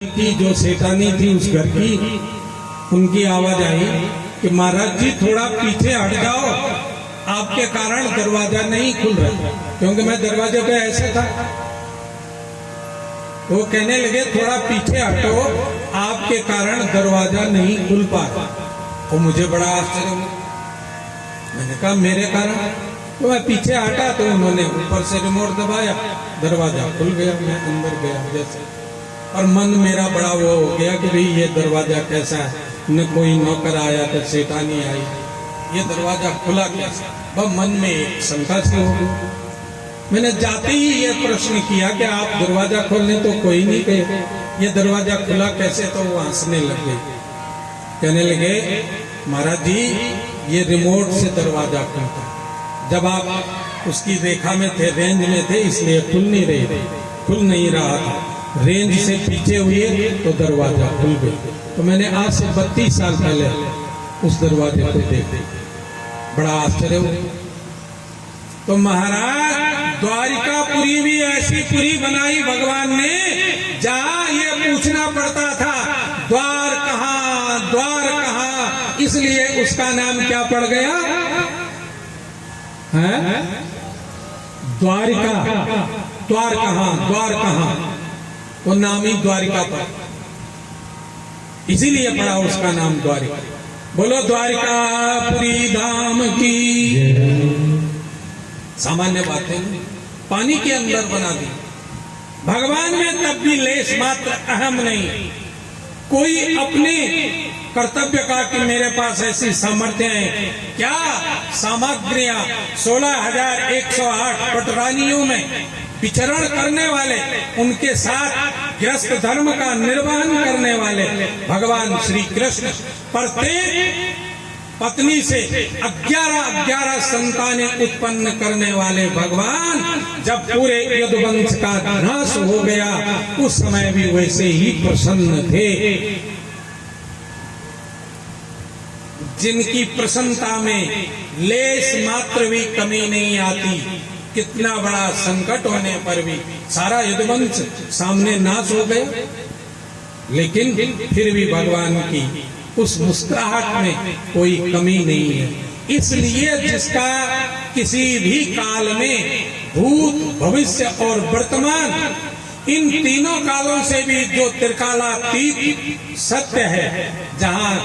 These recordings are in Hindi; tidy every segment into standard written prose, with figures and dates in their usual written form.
की जो सेठानी थी उस घर की, उनकी आवाज आई कि महाराज जी थोड़ा पीछे हट जाओ, आपके कारण दरवाजा नहीं खुल रहा। क्योंकि मैं दरवाजे पे ऐसे था। वो कहने लगे थोड़ा पीछे हटो, आपके कारण दरवाजा नहीं खुल पा रहा। तो मुझे बड़ा आश्चर्य हुआ। मैंने कहा मेरे कारण? तो मैं पीछे हटा तो उन्होंने ऊपर से रिमोट दबाया, दरवाजा खुल गया। मैं अंदर गया जैसे, और मन मेरा बड़ा वो हो गया कि भाई ये दरवाजा कैसा है, न कोई नौकर आया तो सेठानी आई, ये दरवाजा खुला कैसे? वह मन में एक शंका सी हो गई। मैंने जाते ही ये प्रश्न किया कि आप दरवाजा खोलने तो कोई नहीं गए, ये दरवाजा खुला कैसे? तो वो हंसने लग गई, कहने लगे महाराज जी ये रिमोट से दरवाजा खुलता, जब आप उसकी रेखा में थे, रेंज में थे, इसलिए खुल नहीं रहा था। रेंज से पीछे हुए तो दरवाजा खुल गया। तो मैंने आज से 32 साल पहले उस दरवाजे को देखा, बड़ा आश्चर्य हुआ। तो महाराज द्वारिकापुरी भी ऐसी पुरी बनाई भगवान ने, जहां ये पूछना पड़ता था द्वार कहाँ, इसलिए उसका नाम क्या पड़ गया है? द्वारिका। द्वार कहाँ, वो नाम ही द्वारिका पर, इसीलिए पड़ा उसका नाम द्वारिका। बोलो द्वारिकापुरी धाम की। सामान्य बातें पानी के अंदर बना दी। भगवान में तब भी लेश मात्र अहम नहीं। कोई अपने कर्तव्य का कि मेरे पास ऐसी सामर्थ्य है क्या? सामग्रियां 16,108 पटरानियों में विचरण करने वाले, उनके साथ गृहस्थ धर्म का निर्वहन करने वाले भगवान श्री कृष्ण, प्रत्येक पत्नी से 11 संतानें उत्पन्न करने वाले भगवान, जब पूरे यदुवंश का नाश हो गया उस समय भी वैसे ही प्रसन्न थे। जिनकी प्रसन्नता में लेश मात्र भी कमी नहीं आती, कितना बड़ा संकट होने पर भी सारा यदुवंश सामने नाश हो गया, लेकिन फिर भी भगवान की उस मुस्कुराहट में कोई कमी नहीं है। इसलिए जिसका किसी भी काल में भूत, भविष्य और वर्तमान, इन तीनों कालों से भी जो त्रिकालातीत सत्य है, जहां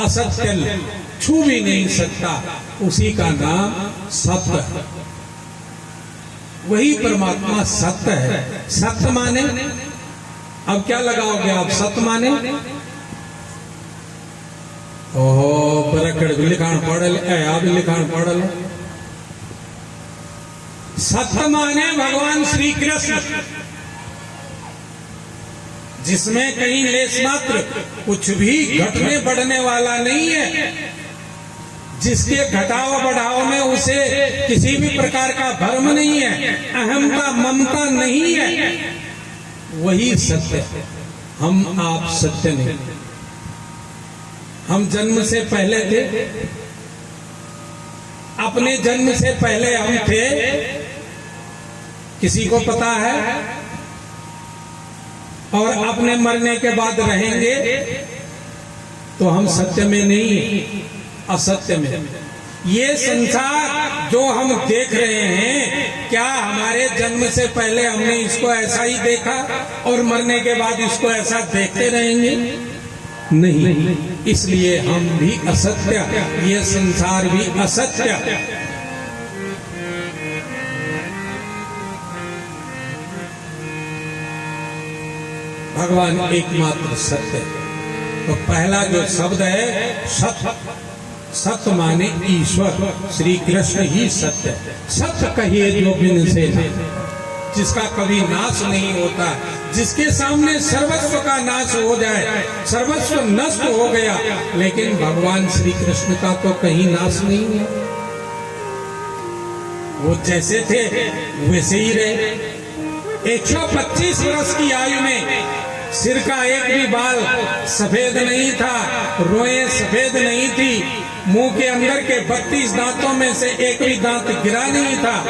असत्य छू भी नहीं सकता, उसी का नाम सत्य है। वही परमात्मा सत्य है। सत्य माने, अब क्या लगाओगे आप? सत्य माने ओहो बरकड़ भी लिखाण पड़ल, अब लिखाण पड़ल। सत्य माने भगवान श्री कृष्ण, जिसमें कहीं लेश मात्र कुछ भी घटने बढ़ने वाला नहीं है, जिसके घटाव बढ़ाव में उसे किसी भी प्रकार का भ्रम नहीं है, अहमता ममता नहीं है, वही सत्य है। हम आप सत्य नहीं। हम जन्म से पहले थे, अपने जन्म से पहले हम थे, किसी को पता है? और अपने मरने के बाद रहेंगे, तो हम सत्य में नहीं, असत्य में। ये संसार जो हम देख रहे हैं, क्या हमारे जन्म से पहले हमने इसको ऐसा ही देखा और मरने के बाद इसको ऐसा देखते रहेंगे? नहीं। इसलिए हम भी असत्य, ये संसार भी असत्य। भगवान एकमात्र सत्य। तो पहला जो शब्द है सत्य, सत्य माने ईश्वर, श्री कृष्ण ही सत्य है। सत्य कहिए जो बिन से ना, जिसका कभी नाश नहीं होता, जिसके सामने सर्वस्व का नाश हो जाए, सर्वस्व नष्ट हो गया, लेकिन भगवान श्री कृष्ण का तो कहीं नाश नहीं है। वो जैसे थे वैसे ही रहे। 125 वर्ष की आयु में सिर का एक भी बाल सफेद नहीं था, रोएं सफेद नहीं थी, मुंह के अंदर के 32 दांतों में से एक भी दांत गिरा नहीं था।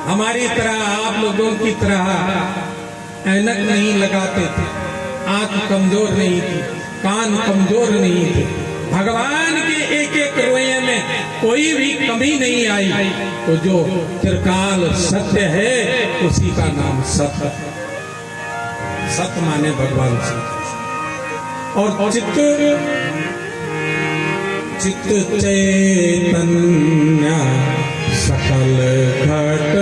हमारी तरह, आप लोगों की तरह ऐनक नहीं लगाते थे। आंख कमजोर नहीं थी, कान कमजोर नहीं थे। भगवान के एक एक रोए में कोई भी कमी नहीं आई। तो जो त्रिकाल सत्य है उसी का नाम सत्य। सत्य माने भगवान श्री कृष्ण। और चित्त चैतन्य सकल घट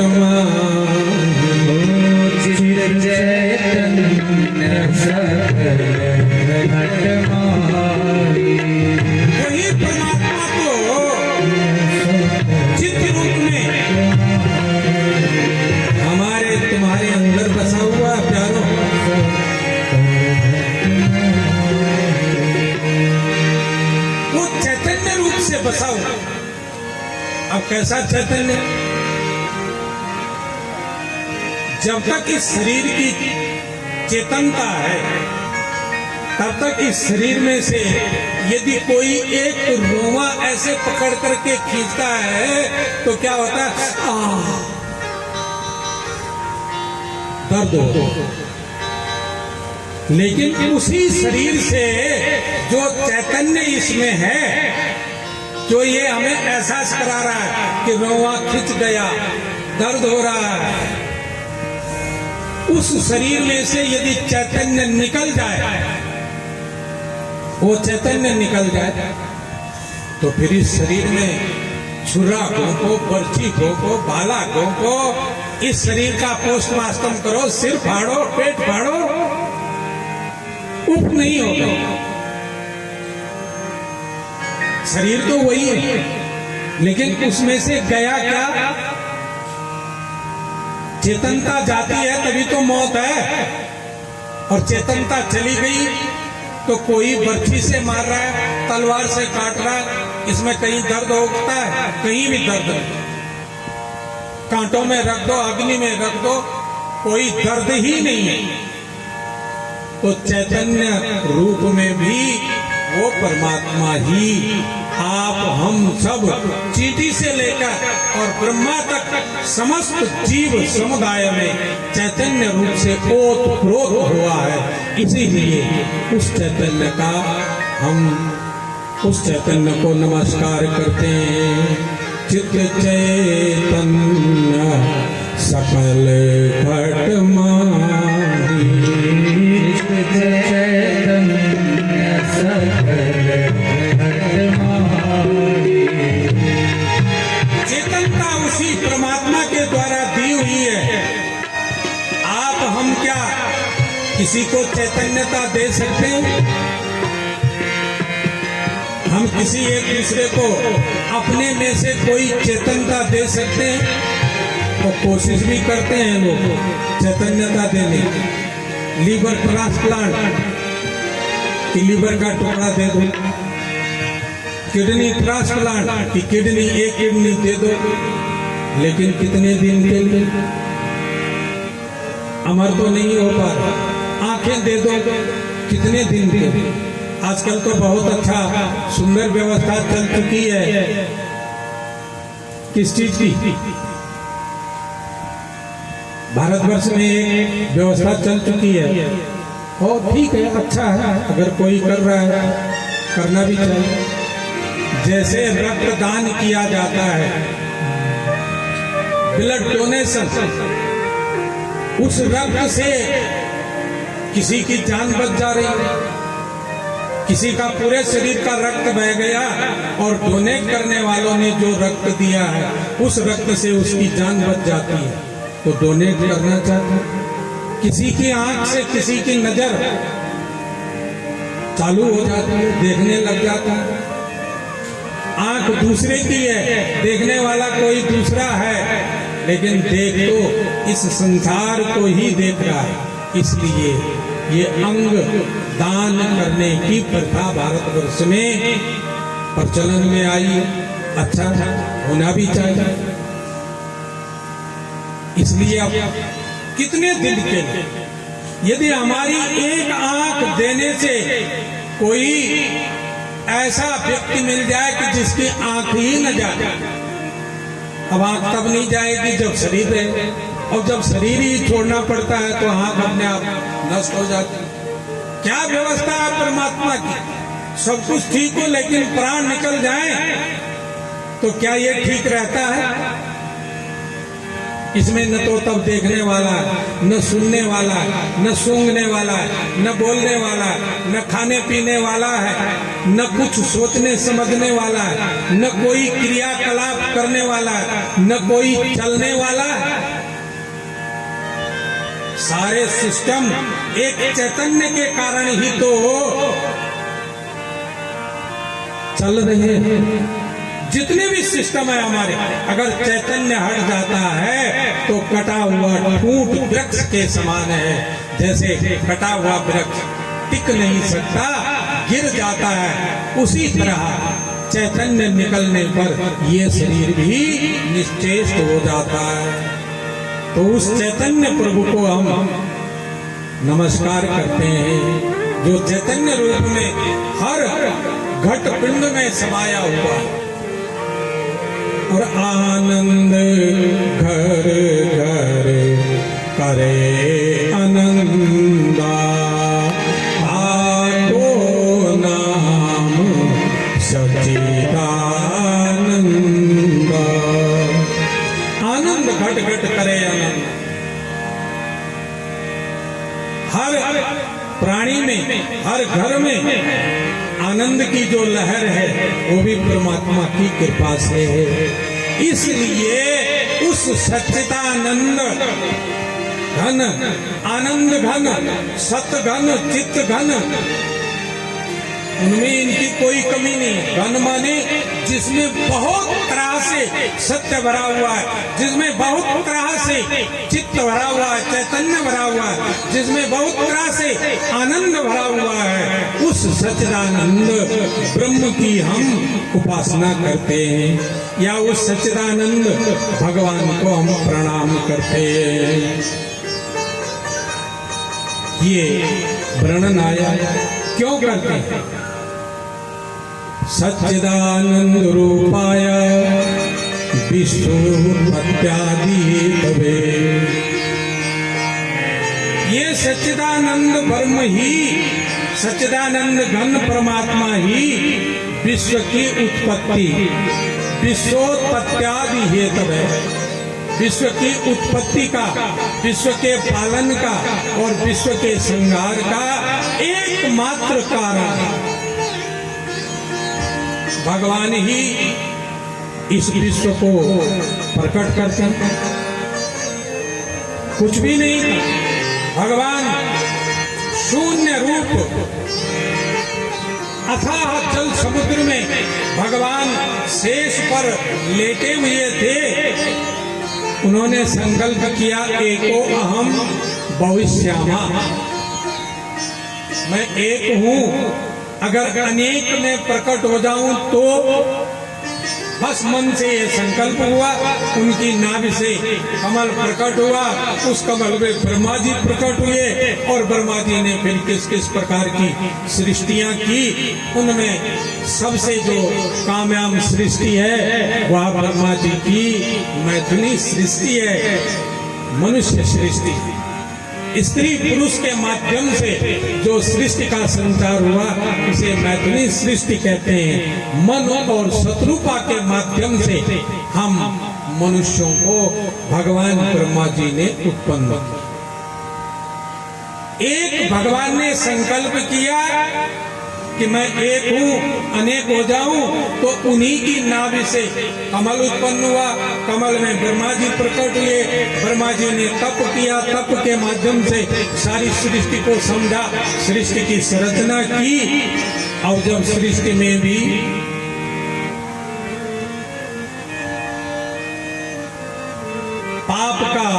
चित्त चैतन्य सकल घट वही परमात्मा को चित्त रूप में हमारे तुम्हारे अंदर बसा हुआ प्यारो। वो चैतन्य रूप से बसा हुआ। अब कैसा चैतन्य? जब तक इस शरीर की चेतनता है तब तक इस शरीर में से यदि कोई एक रोमा ऐसे पकड़ करके खींचता है तो क्या होता है? दर्द हो। लेकिन उसी शरीर से जो चैतन्य इसमें है, जो ये हमें एहसास करा रहा है कि रोमा खिंच गया, दर्द हो रहा है, उस शरीर में से यदि चैतन्य निकल जाए, वो चैतन्य निकल जाए तो फिर इस शरीर में छुरा घोंको, बर्छी घोंको, भाला घोंको, इस शरीर का पोस्टमार्टम करो, सिर फाड़ो, पेट फाड़ो, उप नहीं होगा। शरीर तो वही है, लेकिन उसमें से गया क्या? चेतनता जाती है तभी तो मौत है। और चेतनता चली गई तो कोई बर्छी से मार रहा है, तलवार से काट रहा है, इसमें कहीं दर्द होता है? कहीं भी दर्द नहीं। कांटों में रख दो, अग्नि में रख दो, कोई दर्द ही नहीं है। तो चैतन्य रूप में भी वो परमात्मा ही आप हम सब चींटी से लेकर और ब्रह्मा तक समस्त जीव समुदाय में चैतन्य रूप से ओतप्रोत हुआ है। इसीलिए उस चैतन्य का हम उस चैतन्य को नमस्कार करते हैं। चित्त चैतन्य सकल घट माही, चित्त चैतन्य सकल घट माही। चेतनता उसी परमात्मा के द्वारा दी हुई है। आप हम क्या किसी को चैतन्यता दे सकते हैं? हम किसी एक दूसरे को अपने में से कोई चेतनता दे सकते हैं? तो कोशिश भी करते हैं लोग चैतन्यता देने की। लीवर ट्रांसप्लांट की लीवर का टुकड़ा दे दो, किडनी ट्रांसप्लांट की किडनी एक किडनी दे दो, लेकिन कितने दिन के लिए? अमर तो नहीं हो पा रहा। आंखें दे दो, कितने दिन के लिए? आजकल तो बहुत अच्छा सुंदर व्यवस्था चल चुकी है। किस चीज की? भारतवर्ष में एक व्यवस्था चल चुकी है और ठीक है, अच्छा है, अगर कोई कर रहा है करना भी चाहिए। जैसे रक्तदान किया जाता है, ब्लड डोनेशन, उस रक्त से किसी की जान बच जा रही है, किसी का पूरे शरीर का रक्त बह गया और डोनेट करने वालों ने जो रक्त दिया है उस रक्त से उसकी जान बच जाती है, तो डोनेट करना चाहिए। किसी की आंख से किसी की नजर चालू हो जाती है, देखने लग जाता है। आंख दूसरे की है, देखने वाला कोई दूसरा है, लेकिन देख तो इस संसार को ही देख रहा है। इसलिए ये अंग दान करने की प्रथा भारतवर्ष में प्रचलन में आई। अच्छा होना भी चाहिए। इसलिए अब कितने दिन के लिए यदि हमारी एक आंख देने से कोई ऐसा व्यक्ति मिल जाए कि जिसकी आंख ही न जाए, अब आंख तब नहीं जाएगी जब शरीर रहे, और जब शरीर ही छोड़ना पड़ता है तो आंख अपने आप नष्ट हो जाती है। क्या व्यवस्था है परमात्मा की? सब कुछ ठीक हो लेकिन प्राण निकल जाए तो क्या ये ठीक रहता है? इसमें न तो तब देखने वाला, न सुनने वाला, न सूंघने वाला, न बोलने वाला, न खाने पीने वाला है, न कुछ सोचने समझने वाला है, न कोई क्रियाकलाप करने वाला है, न कोई चलने वाला है। सारे सिस्टम एक चैतन्य के कारण ही तो चल रहे हैं। जितने भी सिस्टम है हमारे, अगर चैतन्य हट जाता है तो कटा हुआ ठूंठ वृक्ष के समान है। जैसे कटा हुआ वृक्ष टिक नहीं सकता, गिर जाता है, उसी तरह चैतन्य निकलने पर ये शरीर भी निश्चेष्ट हो जाता है। तो उस चैतन्य प्रभु को हम नमस्कार करते हैं, जो चैतन्य रूप में हर घट पिंड में समाया हुआ है। और आनंद घर घर करे आनंदा, आतो नाम सच्चिदानंद। आनंद घट घट करे आनंद। हर प्राणी में, हर घर में आनंद की जो लहर है वो भी परमात्मा की कृपा से है। इसलिए उस सच्चिदानंद घन, आनंद घन, सत घन, चित्त घन, उनमें इनकी कोई कमी नहीं। घन माने जिसमें बहुत तरह से सत्य भरा हुआ है, जिसमें बहुत तरह से चित्त भरा हुआ है, चैतन्य भरा हुआ है, जिसमें बहुत तरह से आनंद भरा हुआ है, उस सच्चिदानंद ब्रह्म की हम उपासना करते हैं, या उस सच्चिदानंद भगवान को हम प्रणाम करते हैं। ये वर्णन आया क्यों करते हैं? सच्चिदानंद रूपाय विष्णुपत्यादि हेतवे। ये सच्चिदानंद ब्रह्म ही, सच्चिदानंद घन परमात्मा ही विश्व की उत्पत्ति, विश्वोत्पत्त्यादि हेतवे, विश्व की उत्पत्ति का, विश्व के पालन का और विश्व के संहार का एकमात्र कारण भगवान ही इस विश्व को प्रकट करते हैं। कुछ भी नहीं, भगवान शून्य रूप अथाह जल समुद्र में भगवान शेष पर लेटे हुए थे। उन्होंने संकल्प किया, एको अहम भविष्यामा, मैं एक हूं, अगर अनेक में प्रकट हो जाऊं तो बस मन से ये संकल्प हुआ। उनकी नाभि से कमल प्रकट हुआ, उस कमल में ब्रह्मा जी प्रकट हुए और ब्रह्मा जी ने फिर किस किस प्रकार की सृष्टियां की। उनमें सबसे जो कामयाब सृष्टि है वह ब्रह्मा जी की मैथुनी सृष्टि है, मनुष्य सृष्टि। स्त्री पुरुष के माध्यम से जो सृष्टि का संचार हुआ उसे मैथुनी सृष्टि कहते हैं। मन और शत्रुपा के माध्यम से हम मनुष्यों को भगवान ब्रह्मा जी ने उत्पन्न किया। एक भगवान ने संकल्प किया कि मैं एक हूं, अनेक हो जाऊं, तो उन्हीं की नाभि से कमल उत्पन्न हुआ। कमल में ब्रह्मा जी प्रकट हुए, ब्रह्मा जी ने तप किया, तप के माध्यम से सारी सृष्टि को समझा, सृष्टि की संरचना की। और जब सृष्टि में भी पाप का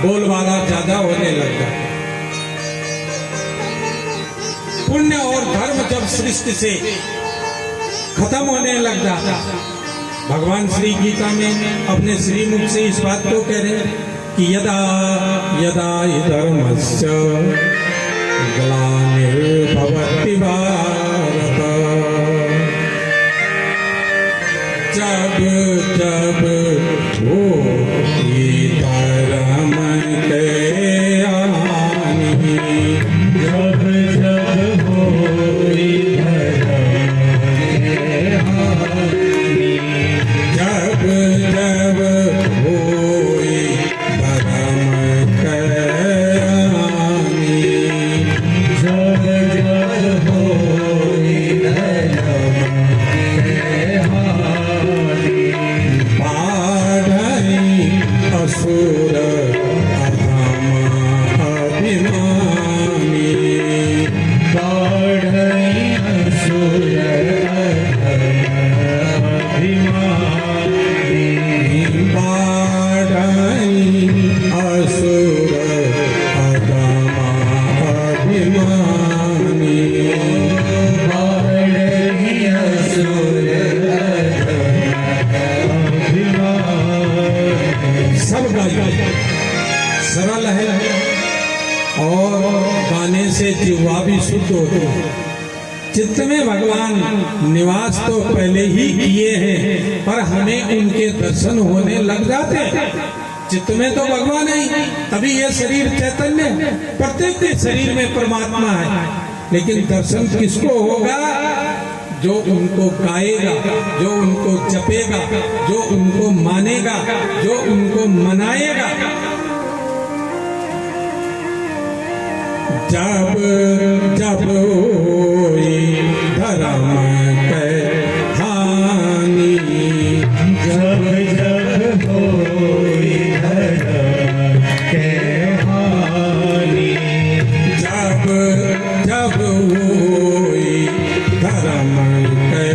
बोलबाला ज्यादा होने लगा, पुण्य और धर्म जब सृष्टि से खत्म होने लग जाता, भगवान श्री गीता में अपने श्रीमुख से इस बात को कह रहे हैं कि यदा यदा धर्मस्य ग्लानिर्भवति भारत, जब जब वो धर्म के हानि, जब जब जब होई धर्म के हानि, बाढ़ई असुर अधम अभिमानी, बाढ़ई असुर अधम अभिमानी, बाढ़ई असुर अधम अभिमानी, बाढ़ई असुर अधम अभिमानी। सब गाइए सरल है और गाने से जिह्वा भी शुद्ध होती है। चित्त में भगवान निवास तो पहले ही किए हैं, पर हमें उनके दर्शन होने लग जाते हैं। चित्त में तो भगवान है, तभी ये शरीर चैतन्य है। प्रत्येक के शरीर में परमात्मा है, लेकिन दर्शन किसको होगा? जो उनको गाएगा, जो उनको जपेगा, जो उनको मानेगा, जो उनको मनाएगा। जब जब होई धर्म के हानि, जब जब होई धर्म के हानि, जब जब होई धर्म के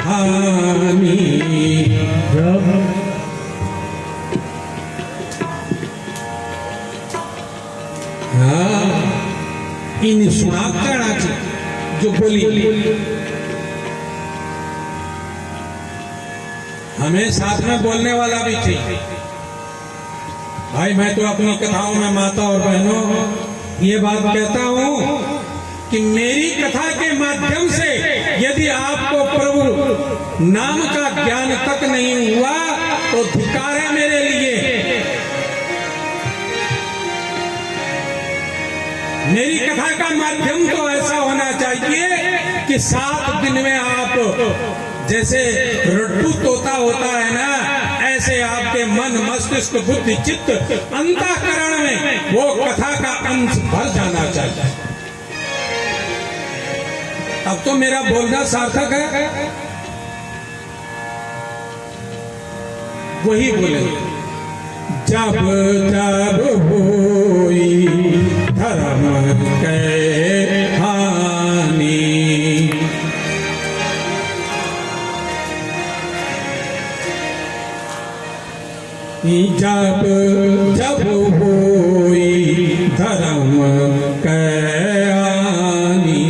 हानि, जब हाँ इन सुनाब करना चाहिए जो बोली। हमें साथ में बोलने वाला भी चाहिए। भाई मैं तो अपनी कथाओं में माता और बहनों ये बात कहता हूं कि मेरी कथा के माध्यम से यदि आपको प्रभु नाम का ज्ञान तक नहीं हुआ तो धिक्कार है मेरे लिए। मेरी कथा का माध्यम तो ऐसा होना चाहिए कि 7 दिन में आप जैसे रट्टू तोता होता है ना, ऐसे आपके मन मस्तिष्क बुद्धि चित्त अंतःकरण में वो कथा का अंश भर जाना चाहिए। अब तो मेरा बोलना सार्थक है। वही बोले जब जब होई धर्म के हानि, जब जब होई धर्म के हानि,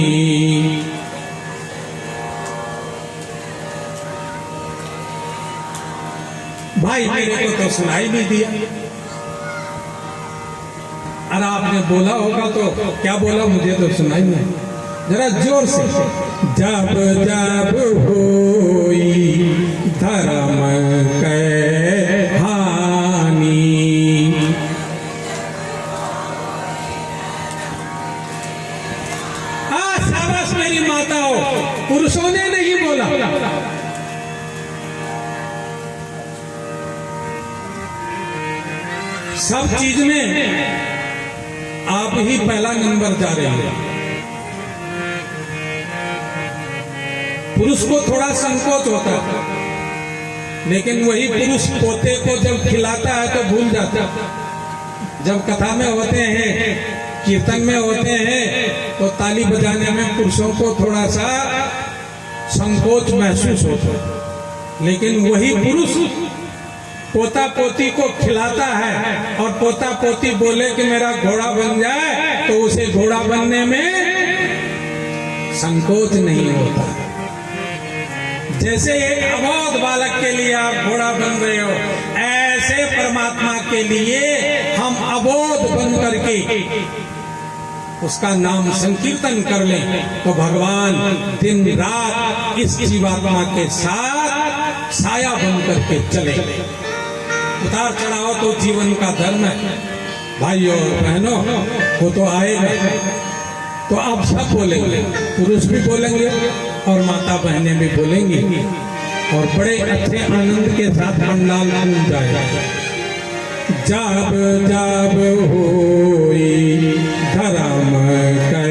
भाई मेरे को तो सुनाई नहीं दिया। अरे आपने बोला होगा तो क्या बोला, मुझे तो सुनाई नहीं। जरा जोर से जब जब होई धर्म के हानि, शाबाश मेरी माताओं, पुरुषों ने नहीं बोला। सब चीज में आप ही पहला नंबर जा रहे हैं। पुरुष को थोड़ा संकोच होता है, लेकिन वही पुरुष पोते को जब खिलाता है तो भूल जाता है। जब कथा में होते हैं, कीर्तन में होते हैं, तो ताली बजाने में पुरुषों को थोड़ा सा संकोच महसूस होता है, लेकिन वही पुरुष पोता पोती को खिलाता है और पोता पोती बोले कि मेरा घोड़ा बन जाए, तो उसे घोड़ा बनने में संकोच नहीं होता। जैसे एक अबोध बालक के लिए आप घोड़ा बन रहे हो, ऐसे परमात्मा के लिए हम अबोध बन करके उसका नाम संकीर्तन कर लें तो भगवान दिन रात इस जीवात्मा के साथ साया बन करके चले। उतार चढ़ाव तो जीवन का धर्म है भाइयों और बहनों, वो तो आएगा। तो आप सब बोलेंगे, पुरुष भी बोलेंगे और माता बहनें भी बोलेंगी, और बड़े अच्छे आनंद के साथ पंडाल घूम जाएगा। जब जब होई धर्म के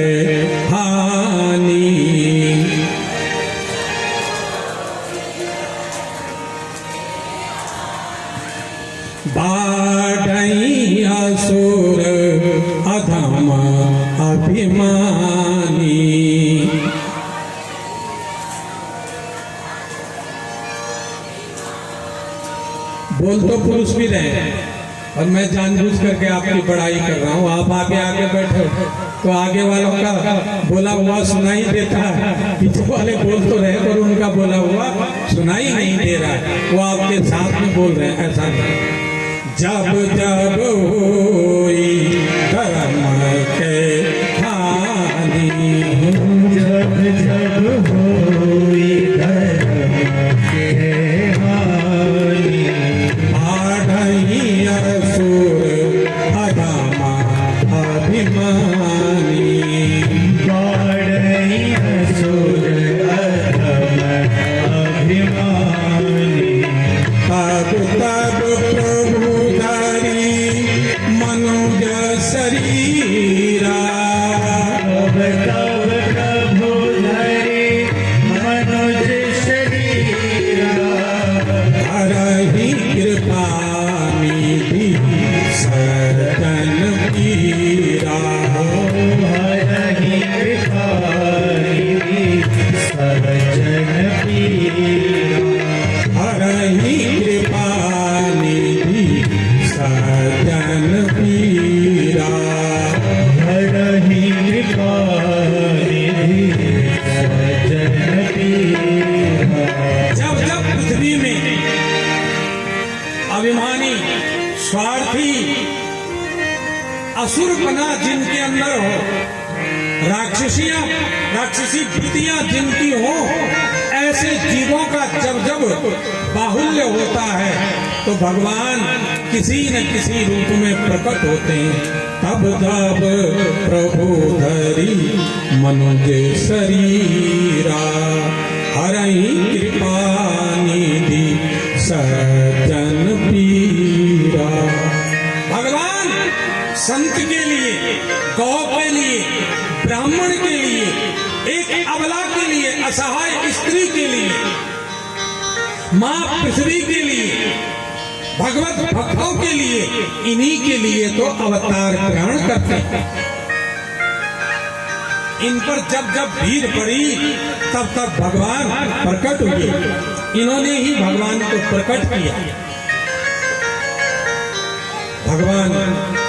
बोल तो पुरुष भी रहे हैं, और मैं जानबूझ करके आपकी बड़ाई कर रहा हूँ। आप आगे आगे बैठे हो तो आगे वालों का बोला हुआ सुनाई देता है, पीछे वाले बोल तो रहे पर उनका बोला हुआ सुनाई नहीं दे रहा है। वो आपके साथ में बोल रहे हैं, ऐसा नहीं। जब जब होई धर्म के हानि, जब जब होई धर्म के हानि, आढ़ई असुर अधमा अभिमानी, बाढ़ई असुर अधम अभिमानी, तब तब प्रभु धरी मनुज शरीरा, तब तब प्रभु धरे मनुज शरीरा, हरहि कृपा निधि सज्जन पीरा, हरहि कृपा निधि सज्जन पीरा, हरहि कृपा निधि सज्जन पीरा। हरहि कृपा निधि सज्जन पीरा। जब जब पृथ्वी में अभिमानी, स्वार्थी, असुरपना जिनके अंदर हो, राक्षसी वृत्तियां जिनकी हो, ऐसे जीवों का जब जब बाहुल्य होता है तो भगवान किसी न किसी रूप में प्रकट होते हैं। तब जब प्रभु धरी मनुज शरीरा, हरहि कृपा निधि सज्जन पीरा। भगवान संत के लिए, गौ के लिए, ब्राह्मण के लिए, एक अबला के लिए, असहाय स्त्री के लिए, मां पृथ्वी के लिए, भगवत भक्तों के लिए, इन्हीं के लिए तो अवतार ग्रहण करते हैं। इन पर जब जब भीड़ पड़ी तब तब भगवान प्रकट हुए। इन्होंने ही भगवान को प्रकट किया। भगवान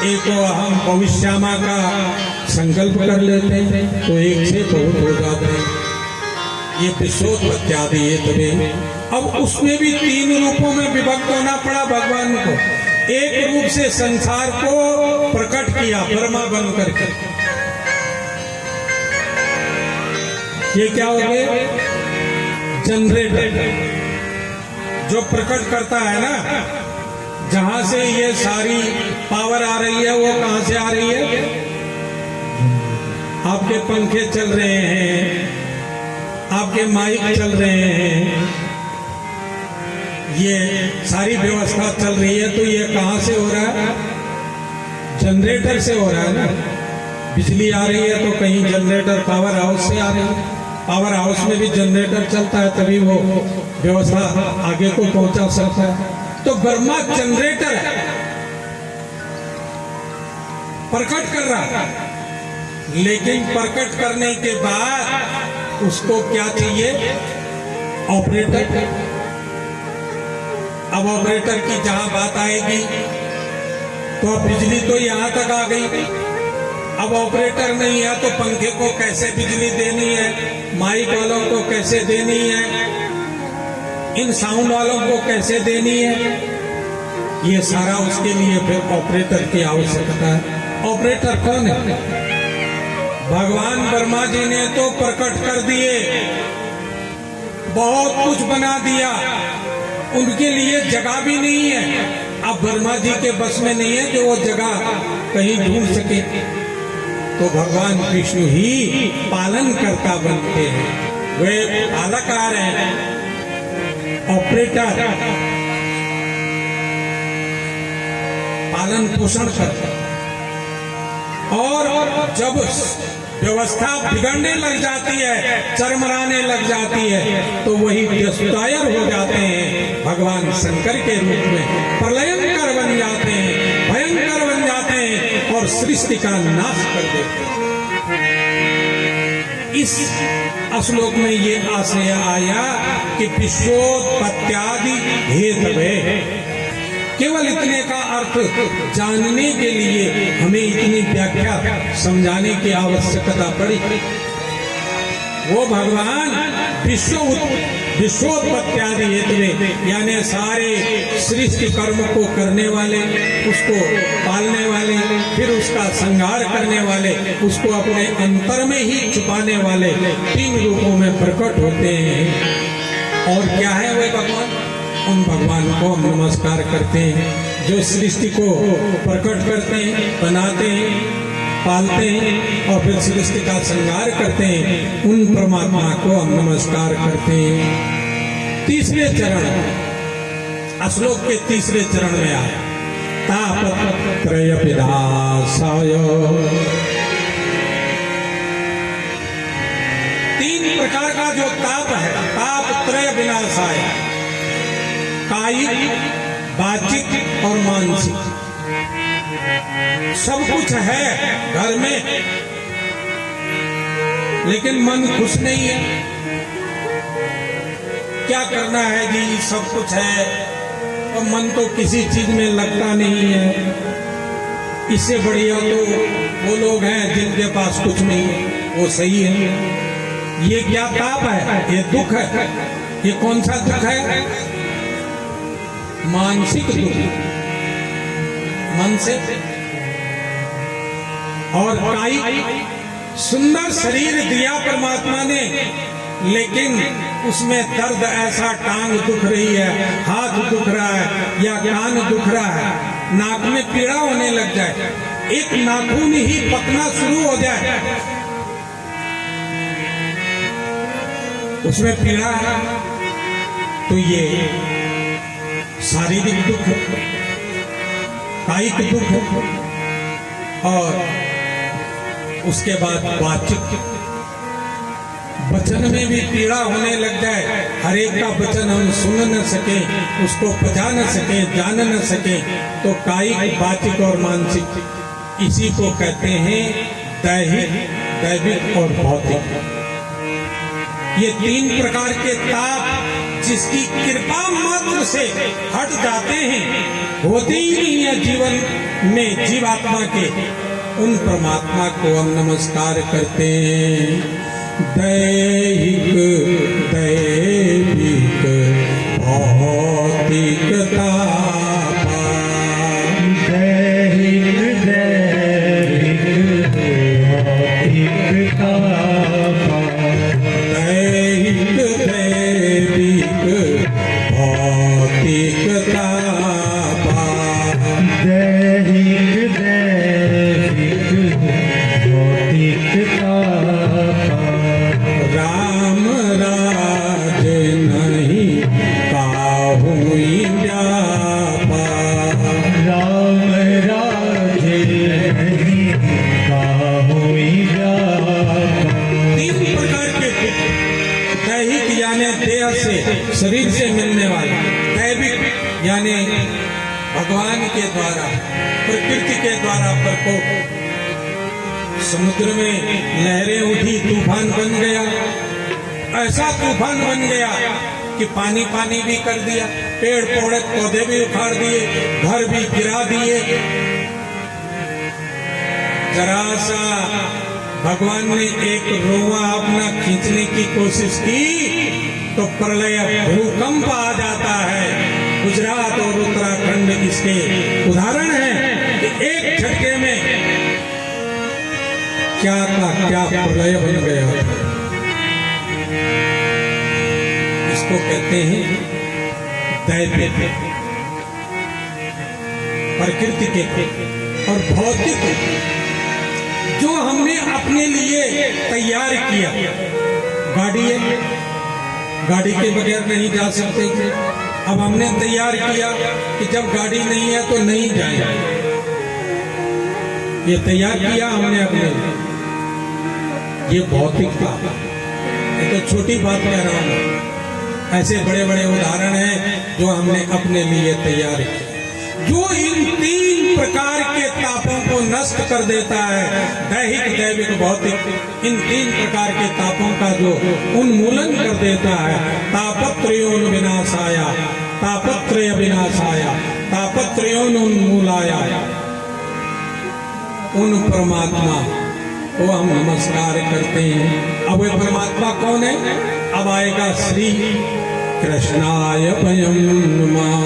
एक अहम भविष्यामा का संकल्प कर लेते हैं तो एक से बहुत हो जाते हैं। ये विश्वोत्पत्त्यादि ये तभी, अब उसमें भी 3 रूपों में विभक्त होना पड़ा भगवान को। एक रूप से संसार को प्रकट किया ब्रह्मा बन करके। ये क्या हो गए? जनरेटर जो प्रकट करता है ना, जहां से ये सारी पावर आ रही है वो कहां से आ रही है? आपके पंखे चल रहे हैं, आपके माइक चल रहे हैं, ये सारी व्यवस्था चल रही है तो ये कहां से हो रहा है? जनरेटर से हो रहा है ना। बिजली आ रही है तो कहीं जनरेटर पावर हाउस से आ रही है, पावर हाउस में भी जनरेटर चलता है तभी वो व्यवस्था आगे को पहुंचा सकता है। तो ब्रह्मा जनरेटर है, प्रकट कर रहा है, लेकिन प्रकट करने के बाद उसको क्या चाहिए? ऑपरेटर। अब ऑपरेटर की जहां बात आएगी तो अब बिजली तो यहां तक आ गई, अब ऑपरेटर नहीं है तो पंखे को कैसे बिजली देनी है, माइक वालों को कैसे देनी है, इन साउंड वालों को कैसे देनी है, ये सारा उसके लिए फिर ऑपरेटर की आवश्यकता है। ऑपरेटर कौन है? भगवान ब्रह्मा जी ने तो प्रकट कर दिए, बहुत कुछ बना दिया, उनके लिए जगह भी नहीं है। अब ब्रह्मा जी के बस में नहीं है कि वो जगह कहीं ढूंढ सके, तो भगवान विष्णु ही पालन करता बनते हैं। वे पालकार हैं, ऑपरेटर, पालन पोषण करते। और जब व्यवस्था बिगड़ने लग जाती है, चरमराने लग जाती है, तो वही डिस्ट्रॉयर हो जाते हैं भगवान शंकर के रूप में, प्रलयंकर बन जाते हैं, भयंकर बन जाते हैं और सृष्टि का नाश कर देते हैं। इस श्लोक में ये आशय आया कि विश्वोत्पत्त्यादि हेतवे, केवल इतने का अर्थ जानने के लिए हमें इतनी व्याख्या समझाने की आवश्यकता पड़ी। वो भगवान विश्वोत्पत्त्यादि हेतु यानी सारे सृष्टि कर्म को करने वाले, उसको पालने वाले, फिर उसका संहार करने वाले, उसको अपने अंतर में ही छुपाने वाले 3 रूपों में प्रकट होते हैं। और क्या है वे भगवान? उन भगवान को हम नमस्कार करते हैं जो सृष्टि को प्रकट करते हैं, बनाते हैं, पालते हैं और फिर सृष्टि का संहार करते हैं। उन परमात्मा को हम नमस्कार करते हैं। तीसरे चरण, श्लोक के तीसरे चरण में आया तापत्रय विनाशाय। 3 प्रकार का जो ताप है, तापत्रय विनाशाय, कायिक, वाचिक और मानसिक। सब कुछ है घर में, लेकिन मन खुश नहीं है। क्या करना है जी, सब कुछ है और मन तो किसी चीज में लगता नहीं है। इससे बढ़िया तो वो लोग हैं जिनके पास कुछ नहीं है, वो सही है। ये क्या ताप है? ये दुख है। ये कौन सा दुख है? मानसिक दुख, मन से। और कायिक, सुंदर शरीर दिया परमात्मा ने, लेकिन उसमें दर्द ऐसा, टांग दुख रही है, हाथ दुख रहा है या कान दुख रहा है, नाक में पीड़ा होने लग जाए, एक नाखून ही पकना शुरू हो जाए, उसमें पीड़ा है, तो ये शारीरिक दुख है, कायिक दुख है। और उसके बाद वाचिक, वचन में भी पीड़ा होने लग जाए, हर एक का वचन हम सुन न सके, उसको पचा न सके, जान न सके, तो कायिक, वाचिक और मानसिक। इसी को कहते हैं दैहिक, दैविक और भौतिक। ये 3 प्रकार के ताप जिसकी कृपा मात्र से हट जाते हैं, होते ही नहीं है जीवन में जीवात्मा के, उन परमात्मा को हम नमस्कार करते हैं। दैहिक, दैविक, भौतिक तापा। दैहिक, दैविक, भौतिक तापा। दैहिक, दैविक, भौतिक तापा। दैहिक, दैविक, भौतिक तापा। राम राज नहीं काहुई व्यापा। राम राजे नहीं काहुई व्यापा। 3 प्रकार के दैहिक यानी देह से, शरीर से मिलने वाला, दैविक यानी भगवान के द्वारा, प्रकृति के द्वारा प्रकोप। समुद्र में लहरें उठी, तूफान बन गया, ऐसा तूफान बन गया कि पानी पानी भी कर दिया, पेड़ पौधे भी उखाड़ दिए, घर भी गिरा दिए। जरा सा भगवान ने एक रोआ अपना खींचने की कोशिश की तो प्रलय, भूकंप आ जाता है। गुजरात और उत्तराखंड इसके उदाहरण हैं कि एक झटके में क्या का क्या प्रलय बन गया। इसको कहते हैं दैविक, प्रकृति के, और भौतिक जो हमने अपने लिए तैयार किया। गाड़ी है, गाड़ी के बगैर नहीं जा सकते थे, अब हमने तैयार किया कि जब गाड़ी नहीं है तो नहीं जाए। ये तैयार किया हमने अपने लिए, ये भौतिक था। ये तो छोटी बात कह रहा हूं, ऐसे बड़े बड़े उदाहरण हैं जो हमने अपने लिए तैयार किए, जो इन 3 प्रकार के तापों को नष्ट कर देता है। दैहिक, दैविक, भौतिक, इन 3 प्रकार के तापों का जो उन्मूलन कर देता है। तापत्रयोन विनाशाय, तापत्रय विनाशाय, तापत्रय त्रयोन्मूलाया, उन परमात्मा को हम नमस्कार करते हैं। अब वे परमात्मा कौन है? अब आएगा श्री कृष्णाय वयं नमः।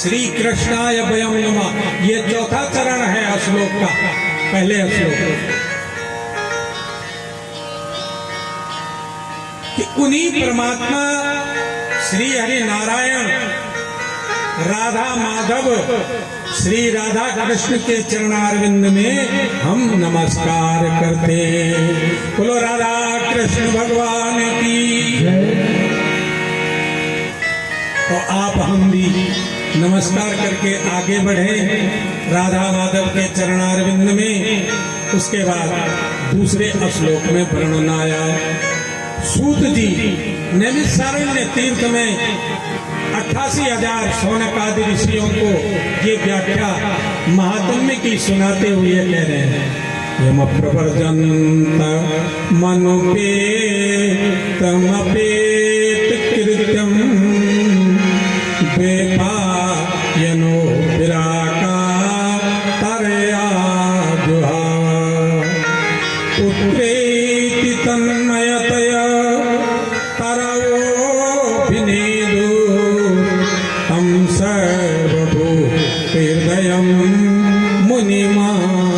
श्री कृष्णाय वयं नमः, ये चौथा चरण है श्लोक का, पहले श्लोक कि उन्हीं परमात्मा श्री हरि नारायण राधा माधव श्री राधा कृष्ण के चरणारविंद में हम नमस्कार करते हैं। बोलो राधा कृष्ण भगवान की। तो आप हम भी नमस्कार करके आगे बढ़े राधा माधव के चरणारविंद में। उसके बाद दूसरे श्लोक में वर्णन आया, सूत जी नैमिषारण्य तीर्थ में 88,000 शौनक आदि ऋषियों को ये व्याख्या महात्म्य की सुनाते हुए कह रहे हैं, यम प्रवर्जन्त मनुपेतमपेत कृत्यम वेपायनो विराका तरया जुहा पुत्रेति तन्मयतया तरवोऽभिनेदु तं सर्वभूतहृदयं मुनिमानतोऽस्मि।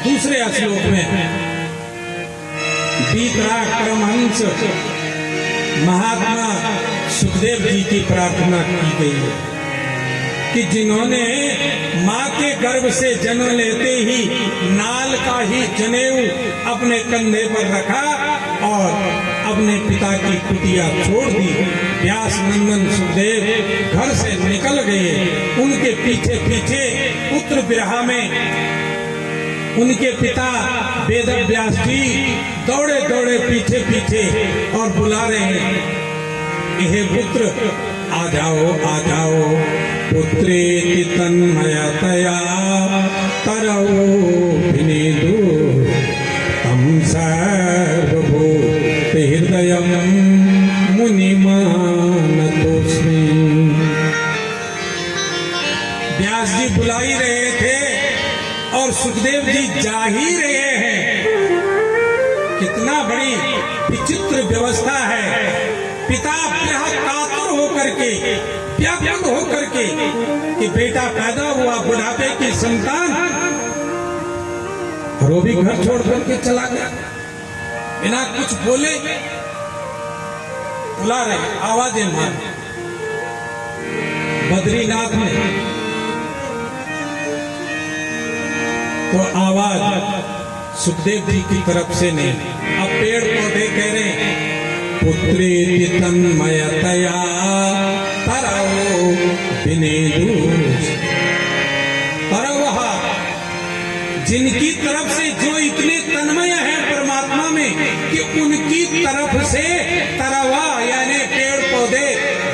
दूसरे श्लोक में वितराक्रमहंस महात्मा सुखदेव जी की प्रार्थना की गई है कि जिन्होंने माँ के गर्भ से जन्म लेते ही नाल का ही जनेऊ अपने कंधे पर रखा और अपने पिता की कुटिया छोड़ दी। व्यास नंदन सुखदेव घर से निकल गए। उनके पीछे पीछे पुत्र विरह में उनके पिता वेद व्यास जी दौड़े दौड़े पीछे पीछे और बुला रहे हैं, हे पुत्र आ जाओ आ जाओ। पुत्रेति तन्मयतया तरवोऽभिनेदु तं सर्वभूतहृदयं मुनिमानतोऽस्मि। व्यास जी बुला ही रहे थे और सुखदेव जी जा ही रहे हैं। कितना बड़ी विचित्र व्यवस्था है। पिता कातर होकर के व्याकुल होकर के कि बेटा पैदा हुआ, बुढ़ापे की संतान, और वो भी घर छोड़ करके चला गया बिना कुछ बोले। बुला रहे, आवाजें मार। बद्रीनाथ में तो आवाज सुखदेव जी की तरफ से नहीं। अब पेड़ पौधे कह रहे हैं, पुत्रेति तन्मयतया तरवोऽभिनेदु। तरवः, जिनकी तरफ से जो इतने तन्मय है परमात्मा में कि उनकी तरफ से तरवा यानी पेड़ पौधे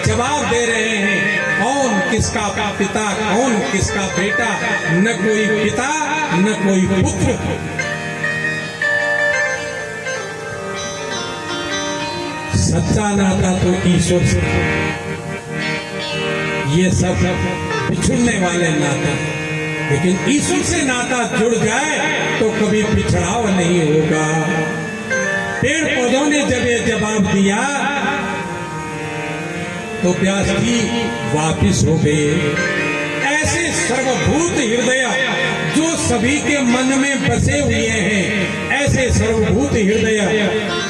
जवाब दे रहे हैं, कौन किसका पिता, कौन किसका बेटा। न कोई पिता न कोई पुत्र। सच्चा नाता तो ईश्वर से, ये सब बिछुड़ने वाले नाते। लेकिन ईश्वर से नाता जुड़ जाए तो कभी बिछड़ाव नहीं होगा। पेड़ पौधों ने जब ये जवाब दिया तो व्यास जी वापिस हो गए। ऐसे सर्वभूत हृदय जो सभी के मन में बसे हुए हैं, ऐसे सर्वभूत हृदय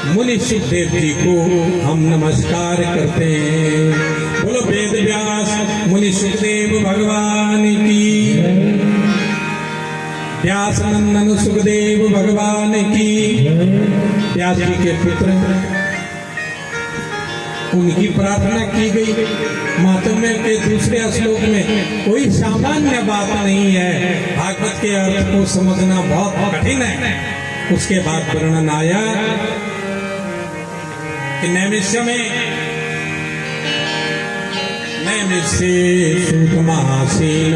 मुनि सुखदेव जी को हम नमस्कार करते हैं। बोलो वेद व्यास मुनि सुखदेव भगवान की। व्यास नंदन सुखदेव भगवान की। व्यास जी के पुत्र, उनकी प्रार्थना की गई। मातम्य के दूसरे श्लोक में कोई सामान्य बात नहीं है, भागवत के अर्थ को समझना बहुत कठिन है। उसके बाद वर्णन आया कि नैमिष्य में नैमिष्ये सूतमासीन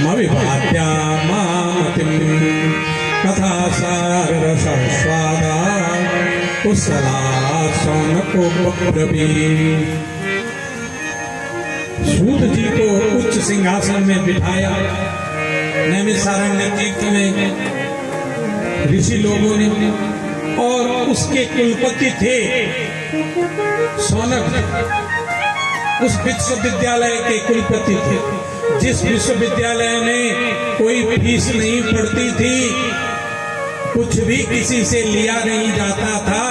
मविभात्या मामतिं कथा सार रस स्वादा कुशला सौनको ब्रवीत। सूत जी को उच्च सिंहासन में बिठाया नैमिषारण्य तीर्थ में ऋषि लोगों ने, और उसके कुलपति थे सौनक, उस विश्वविद्यालय के कुलपति थे। जिस विश्वविद्यालय में कोई फीस नहीं पड़ती थी, कुछ भी किसी से लिया नहीं जाता था,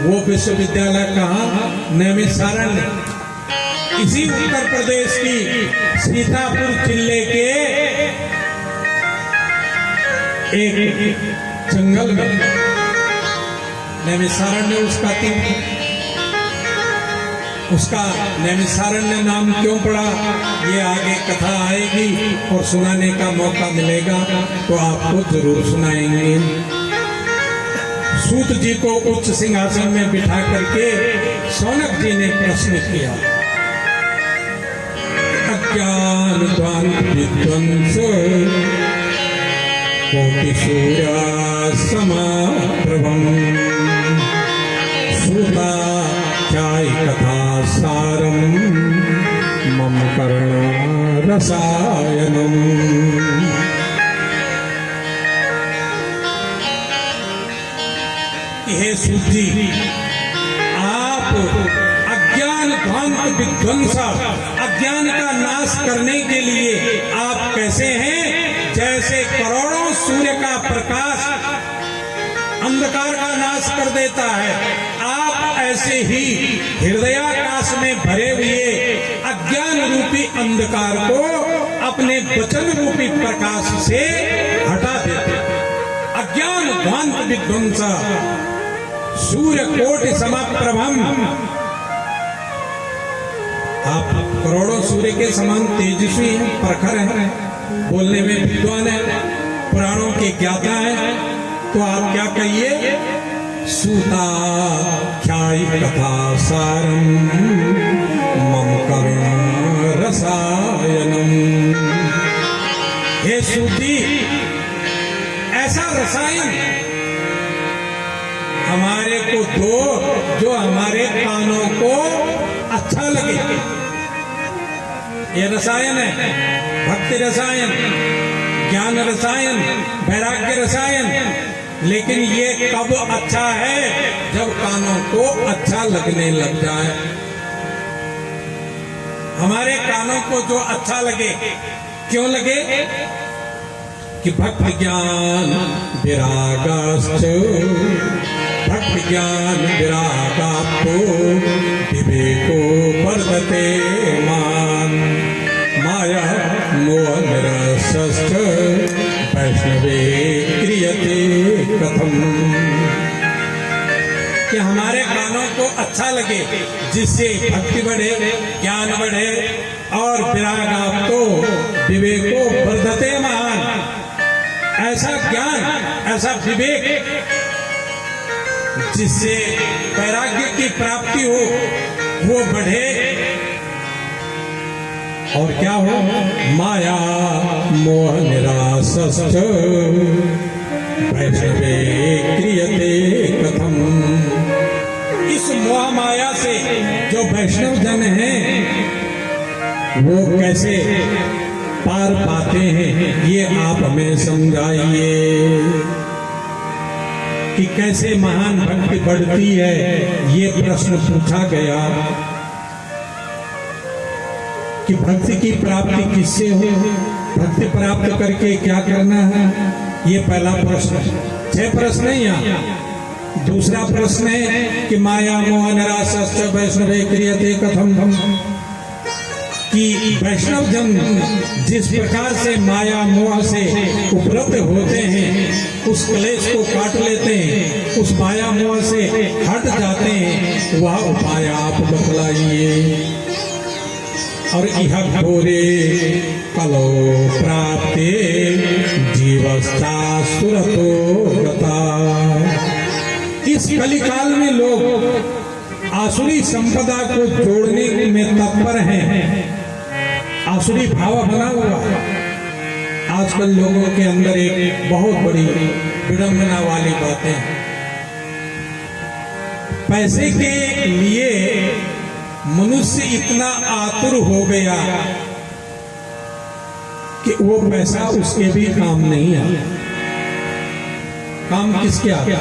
वो विश्वविद्यालय कहाँ? नैमिषारण्य। इसी उत्तर प्रदेश की सीतापुर जिले के एक जंगल में नैमिषारण्य उसका तीर्थ। उसका नैमिषारण्य नाम क्यों पड़ा, ये आगे कथा आएगी और सुनाने का मौका मिलेगा तो आपको जरूर सुनाएंगे। सूत जी को उच्च सिंहासन में बिठा करके सौनक जी ने प्रश्न किया, अज्ञान ध्वांत विध्वंस कोटि सूर्या समाप्रभम सूता ख्याय कथा सारम मम कर्ण रसायनम। हे सूत जी, आप अज्ञान ध्वांत विध्वंसा, अज्ञान का नाश करने के लिए आप कैसे हैं? जैसे करोड़ों सूर्य का प्रकाश अंधकार का नाश कर देता है, आप ऐसे ही हृदयाकाश में भरे हुए अज्ञान रूपी अंधकार को अपने वचन रूपी प्रकाश से हटा देते। अज्ञान ध्वांत विध्वंसा सूर्य कोटि समाप्रभम, आप करोड़ों सूर्य के समान तेजस्वी हैं, प्रखर हैं, बोलने में विद्वान है, पुराणों के ज्ञाता है, तो आप क्या कहिए? सूता ख्याय कथा सारम मम करुण रसायनम। हे सूती, ऐसा रसायन हमारे को दो जो हमारे कानों को अच्छा लगे। ये रसायन है, भक्ति रसायन, ज्ञान रसायन, वैराग्य रसायन। लेकिन ये कब अच्छा है? जब कानों को अच्छा लगने लग जाए। हमारे कानों को जो अच्छा लगे, क्यों लगे? कि भक्ति ज्ञान विरागाश्च, भक्ति ज्ञान विरागापो विवेको वर्धते मान माया मोह निरसश्च वैष्णवे क्रियते कथम। कि हमारे कानों को अच्छा लगे, जिससे भक्ति बढ़े, ज्ञान बढ़े, और विराग आपको विवेको वर्धते महान। ऐसा ज्ञान, ऐसा विवेक जिससे वैराग्य की प्राप्ति हो, वो बढ़े, और क्या हो? माया मोह निरासश्च वैष्णवे क्रियते कथम। इस मोह माया से जो वैष्णव जन हैं, वो कैसे पार पाते हैं, ये आप हमें समझाइए। कि कैसे महान भक्ति बढ़ती है, ये प्रश्न पूछा गया। कि भक्ति की प्राप्ति किससे हो, भक्ति प्राप्त करके क्या करना है, ये पहला प्रश्न। 6 प्रश्न है यहाँ। दूसरा प्रश्न है कि माया मोह निरासश्च वैष्णवे क्रियते कथम। कि वैष्णव जन जिस प्रकार से माया मोह से उपलब्ध होते हैं, उस क्लेश को काट लेते हैं, उस माया मोह से हट जाते हैं, वह उपाय आप बतलाइए। और इह घोरे कलो प्राप्ते जीवस्था सुरतो गता। इस कलिकाल में लोग आसुरी संपदा को जोड़ने में तत्पर हैं। आसुरी भाव बना हुआ आजकल लोगों के अंदर एक बहुत बड़ी विडंबना वाली बातें। पैसे के लिए मनुष्य इतना आतुर हो गया कि वो पैसा उसके भी काम नहीं आया। काम किसके आता?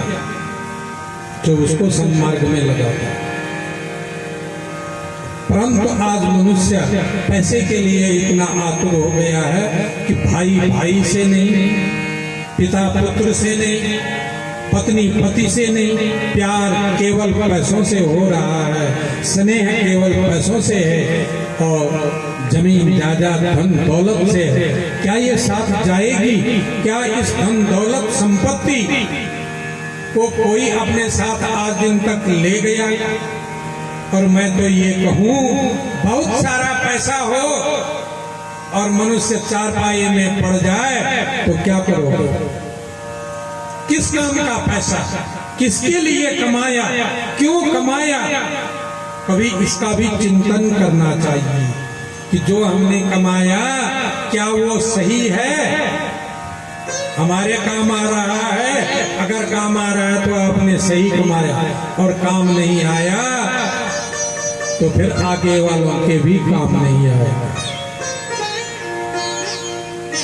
जो उसको सन्मार्ग में लगाता। परंतु आज मनुष्य पैसे के लिए इतना आतुर हो गया है कि भाई भाई से नहीं, पिता पुत्र से नहीं, पत्नी पति से नहीं, प्यार केवल पैसों से हो रहा है, स्नेह केवल पैसों से है, और जमीन जायदाद धन दौलत से है। क्या ये साथ जाएगी? क्या इस धन दौलत संपत्ति को कोई अपने साथ आज दिन तक ले गया? और मैं तो ये कहूं, बहुत सारा पैसा हो और मनुष्य चारपाई में पड़ जाए तो क्या करोगे? किस काम का पैसा? किसके लिए कमाया? क्यों कमाया? कभी इसका भी चिंतन करना चाहिए कि जो हमने कमाया क्या वो सही है, हमारे काम आ रहा है? अगर काम आ रहा है तो आपने सही कमाया, और काम नहीं आया तो फिर आगे वालों के भी काम नहीं आएगा।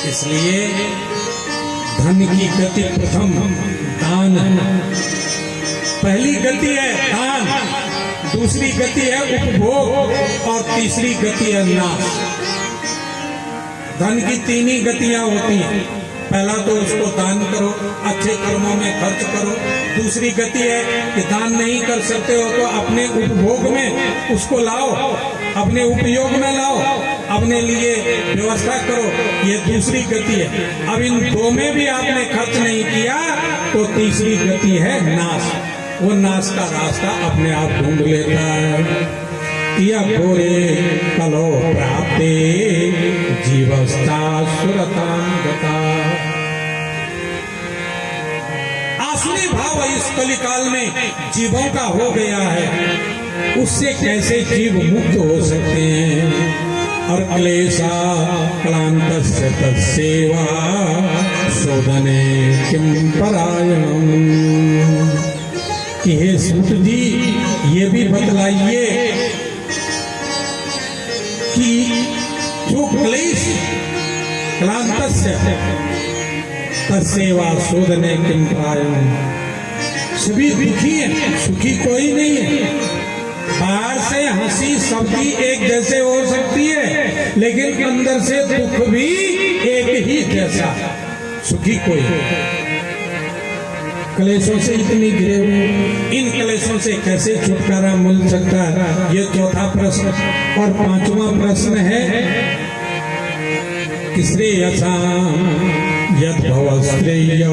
इसलिए धन की गति प्रथम दान, पहली गति है दान, दूसरी गति है उपभोग, और तीसरी गति है नाश। धन की तीन ही गतियां होती हैं। पहला तो उसको दान करो, अच्छे कर्मों में खर्च करो। दूसरी गति है कि दान नहीं कर सकते हो तो अपने उपभोग में उसको लाओ, अपने उपयोग में लाओ, अपने लिए व्यवस्था करो। ये दूसरी गति है। अब इन दो में भी आपने खर्च नहीं किया तो तीसरी गति है नाश। वो नाश का रास्ता अपने आप ढूंढ लेता है। या गोरे कलो प्राप्ते जीवस्ता सुरतां गता। आसुरी भाव इस कलिकाल में जीवों का हो गया है, उससे कैसे जीव मुक्त हो सकते हैं? और क्लेशा क्लांतस्य तत्सेवा शोधने किम परायणम। कि हे सूत जी, ये भी बतलाइए कि जो क्लेश क्लांतस्य तत्सेवा शोधने किम परायणम। सभी दुखी हैं, सुखी कोई नहीं है। बाहर से हंसी सबकी एक जैसे हो सकती है, लेकिन अंदर से दुख भी एक ही जैसा। सुखी कोई क्लेशों से इतनी घिरे हुए, इन क्लेशों से कैसे छुटकारा मिल सकता है? ये चौथा प्रश्न। और पांचवा प्रश्न है कि श्रेयसां यद् भवश्रेय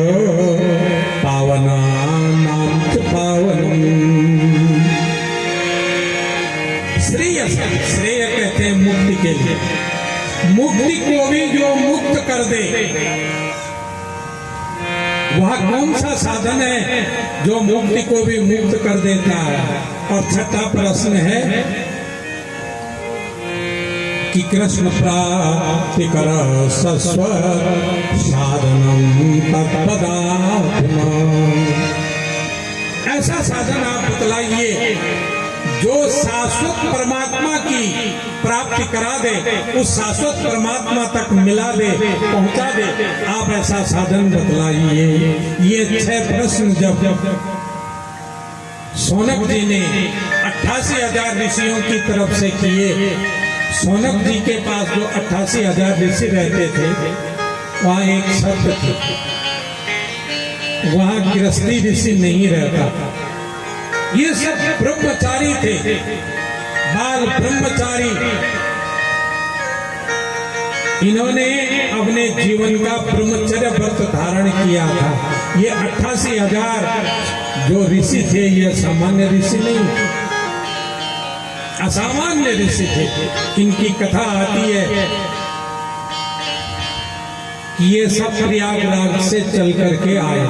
पावनानां च पावनम्। श्रेय कहते हैं मुक्ति के लिए। मुक्ति को भी जो मुक्त कर दे, वह कौन सा साधन है जो मुक्ति को भी मुक्त कर देता है? और छठा प्रश्न है कि कृष्ण प्राप्ति कर सस्व साधनम तत्पदात्मा। ऐसा साधन आप बतलाइए जो शाश्वत परमात्मा की प्राप्ति करा दे, उस शाश्वत परमात्मा तक मिला दे, पहुंचा दे। आप ऐसा साधन बतलाइए। ये 6 प्रश्न जब सौनक जी ने 88,000 ऋषियों की तरफ से किए, सौनक जी के पास जो 88,000 ऋषि रहते थे, वहां एक शर्त थी, वहां गृहस्थी ऋषि नहीं रहता। ये सब ब्रह्मचारी थे, बाल ब्रह्मचारी। इन्होंने अपने जीवन का ब्रह्मचर्य व्रत धारण किया था। ये 88,000 जो ऋषि थे, ये सामान्य ऋषि नहीं, असामान्य ऋषि थे। इनकी कथा आती है कि ये सब प्रयागराज से चल करके आए,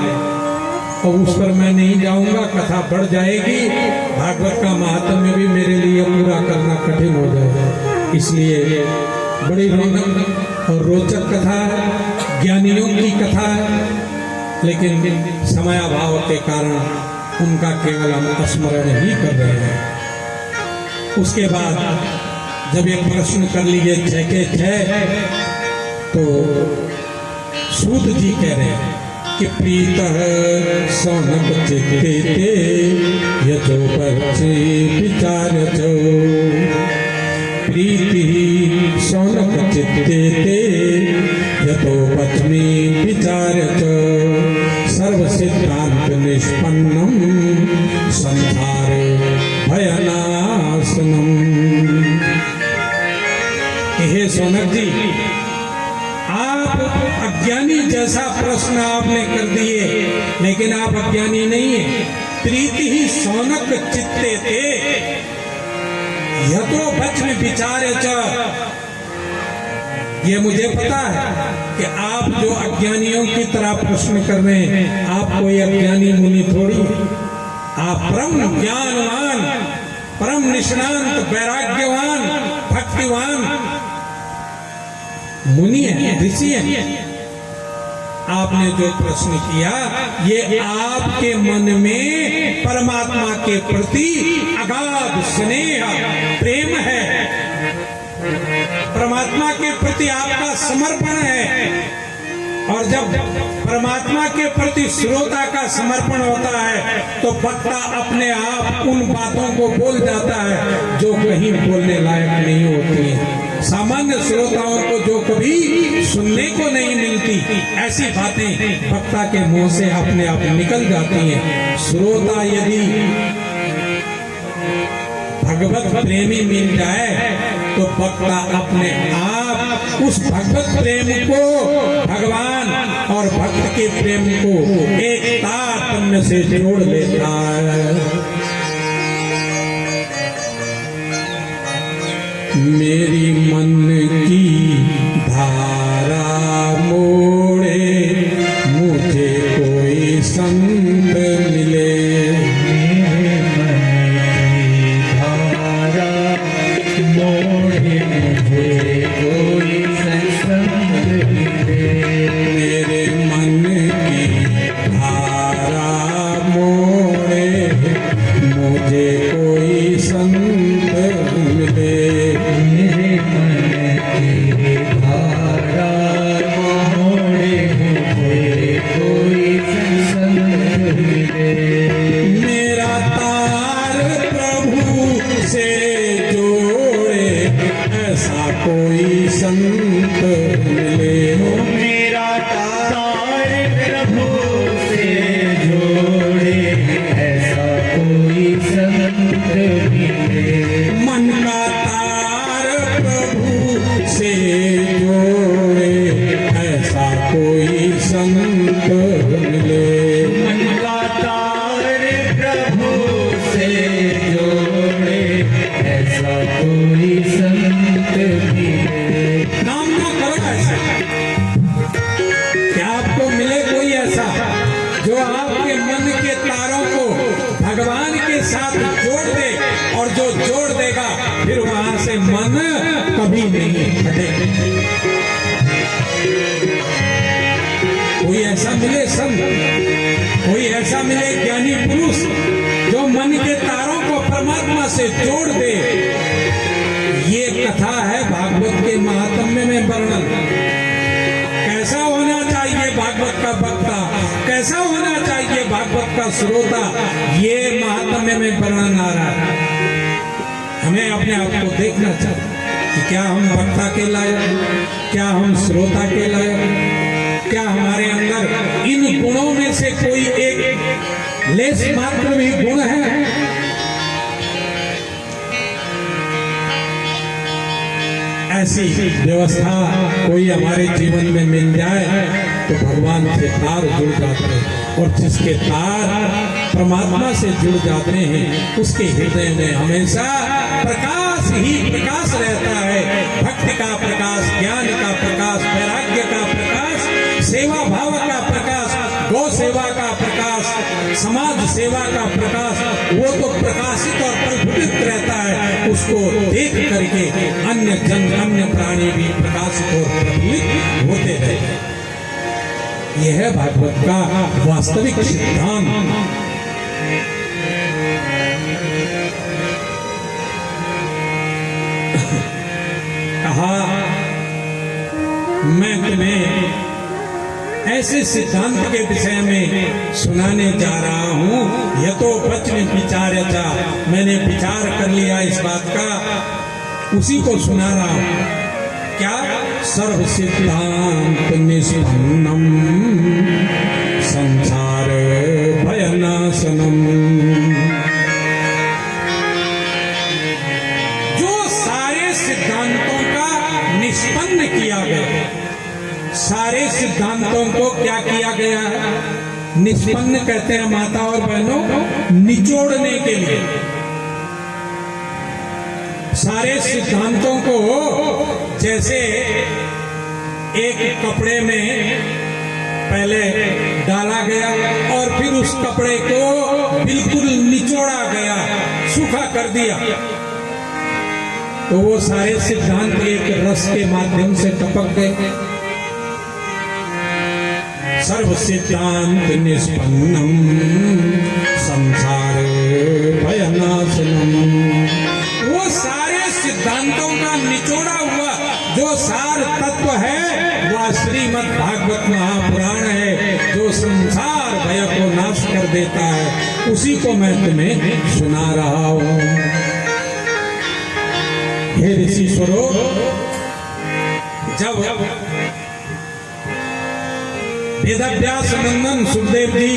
और उस पर मैं नहीं जाऊंगा, कथा बढ़ जाएगी। भागवत का महात्म्य भी मेरे लिए पूरा करना कठिन हो जाएगा। इसलिए बड़ी रौनक और रोचक कथा है, ज्ञानियों की कथा है, लेकिन समयाभाव के कारण उनका केवल हम स्मरण ही कर रहे हैं। उसके बाद जब ये प्रश्न कर लीजिए 6 के 6, तो सूत जी कह रहे हैं कि प्रीत सौनक चित्ते ते यजो पक्षी विचार जो, प्रीति सौनक चित्ते ते यतो पश्चिमी विचार जो, सर्व सिद्धांत निष्पन्नम संसार भयनाशनम। हे सौनक जी, आप अज्ञानी जैसा प्रश्न आपने कर दिए, लेकिन आप अज्ञानी नहीं है। प्रीति ही सौनक चित्ते थे यतो वचन विचार्य च। ये मुझे पता है कि आप जो अज्ञानियों की तरह प्रश्न कर रहे हैं, आप कोई अज्ञानी मुनि थोड़ी, आप परम ज्ञानवान, परम निष्णांत, वैराग्यवान, भक्तिवान मुनि है, ऋषि है। आपने जो प्रश्न किया, ये आपके मन में परमात्मा के प्रति अगाध स्नेह प्रेम है, परमात्मा के प्रति आपका समर्पण है। और जब परमात्मा के प्रति श्रोता का समर्पण होता है, तो वक्ता अपने आप उन बातों को बोल जाता है जो कहीं बोलने लायक नहीं होती है। सामान्य श्रोताओं को जो कभी सुनने को नहीं मिलती, ऐसी बातें वक्ता के मुंह से अपने आप निकल जाती हैं। श्रोता यदि भगवत प्रेमी मिल जाए, तो वक्ता अपने आप उस भगवत प्रेम को, भगवान और भक्त के प्रेम को एक तारतम्य से जोड़ लेता है। मेरी मन की धारा मोड़े, मुझे कोई संग मिले। मेरे मन की धारा मोड़े, मुझे कोई संग मिले। मेरे मन की धारा मोड़े, मुझे कोई संग मिले। मेरे मन की धारा मोड़े, मुझे कोई संग मिले। मेरा तार प्रभु से जोड़े, ऐसा कोई संत मिले। मेरा तार प्रभु से जोड़े, ऐसा कोई संत मिले। मन का तार प्रभु से जोड़े, ऐसा कोई संत मिले। मन का तार प्रभु से जोड़े, ऐसा कोई संत मिले। नाम ना करो ऐसा कि आपको मिले कोई ऐसा जो आपके मन के तारों को भगवान के साथ जोड़ दे, और जो जोड़ देगा फिर वहां से मन कभी नहीं हटेगा। कोई ऐसा मिले संत, कोई ऐसा मिले ज्ञानी पुरुष जो मन के तारों को परमात्मा से जोड़ दे। ये कथा है भागवत के महात्म्य में वर्णन। कैसा होना चाहिए भागवत का वक्ता, कैसा होना चाहिए भागवत का श्रोता, ये महात्म्य में वर्णन आ रहा है। हमें अपने आप को देखना चाहिए कि क्या हम वक्ता के लायक, क्या हम श्रोता के लायक, क्या हमारे अंदर इन गुणों में से कोई एक लेस मात्र भी गुण है। ऐसी व्यवस्था कोई हमारे जीवन में मिल जाए तो भगवान से तार जुड़ जाते हैं, और जिसके तार परमात्मा से जुड़ जाते हैं उसके हृदय में हमेशा प्रकाश ही प्रकाश रहता है। भक्ति का प्रकाश, ज्ञान का प्रकाश, वैराग्य का प्रकाश, सेवा भाव का प्रकाश, गौ सेवा का प्रकाश, समाज सेवा का प्रकाश, वो तो प्रकाशित और प्रफुल्लित रहता है। उसको देख करके अन्य जन, अन्य प्राणी भी प्रकाशित और प्रफुल्लित होते रहते। यह है भागवत का वास्तविक सिद्धांत। कहा मैं तुम्हें ऐसे सिद्धांत के विषय में सुनाने जा रहा हूं। यह तो वचन विचार था, मैंने विचार कर लिया इस बात का, उसी को सुना रहा हूं। क्या? सर्व सिद्धांत निष्पन्नम संसार भयनाशनम। जो सारे सिद्धांतों का निष्पन्न किया गया, सारे सिद्धांतों को क्या किया गया है? निष्पन्न कहते हैं माता और बहनों, निचोड़ने के लिए। सारे सिद्धांतों को जैसे एक कपड़े में पहले डाला गया और फिर उस कपड़े को बिल्कुल निचोड़ा गया, सूखा कर दिया, तो वो सारे सिद्धांत एक रस के माध्यम से टपक गए। सर्व सिद्धांत निष्पन्नम संसार भयनाशनम। वो सारे सिद्धांतों का निचोड़ा हुआ जो सार तत्व है वह श्रीमद् भागवत महापुराण है, जो संसार भय को नाश कर देता है। उसी को मैं तुम्हें सुना रहा हूं। हे ऋषिश्वरों, जब वेदव्यास नंदन सुखदेव जी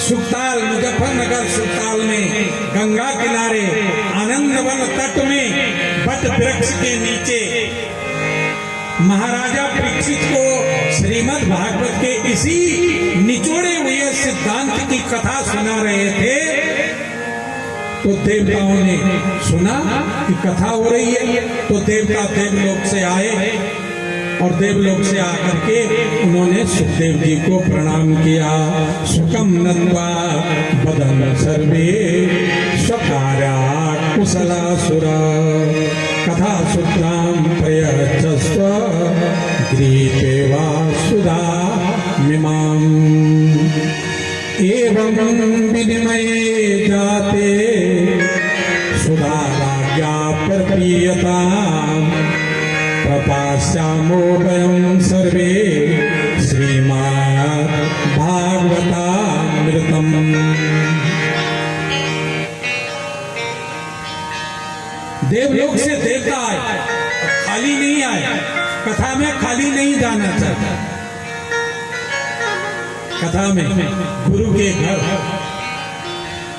सुखताल, मुजफ्फरनगर सुखताल में गंगा किनारे आनंदवन तट में बट वृक्ष के नीचे महाराजा परीक्षित को श्रीमद् भागवत के इसी निचोड़े हुए सिद्धांत की कथा सुना रहे थे, तो देवताओं ने सुना कि कथा हो रही है, तो देवता देवलोक से आए और देवलोक से आकर के उन्होंने सुखदेव जी को प्रणाम किया। सुखम नत्वा बदन सर्वे स्वकार्या कुशलासुरा कथा सूत्राम प्रयच्छस्व ग्रीते वा सुधा मिमाम। एवं विनिमये जाते सुधा राज्ञा प्रपीयताम् प्रपास्यामो वयं सर्वे श्रीमद् भागवतामृतम्। देवलोक से देवता आए, खाली नहीं आए, कथा में खाली नहीं जाना चाहता। कथा में गुरु के घर,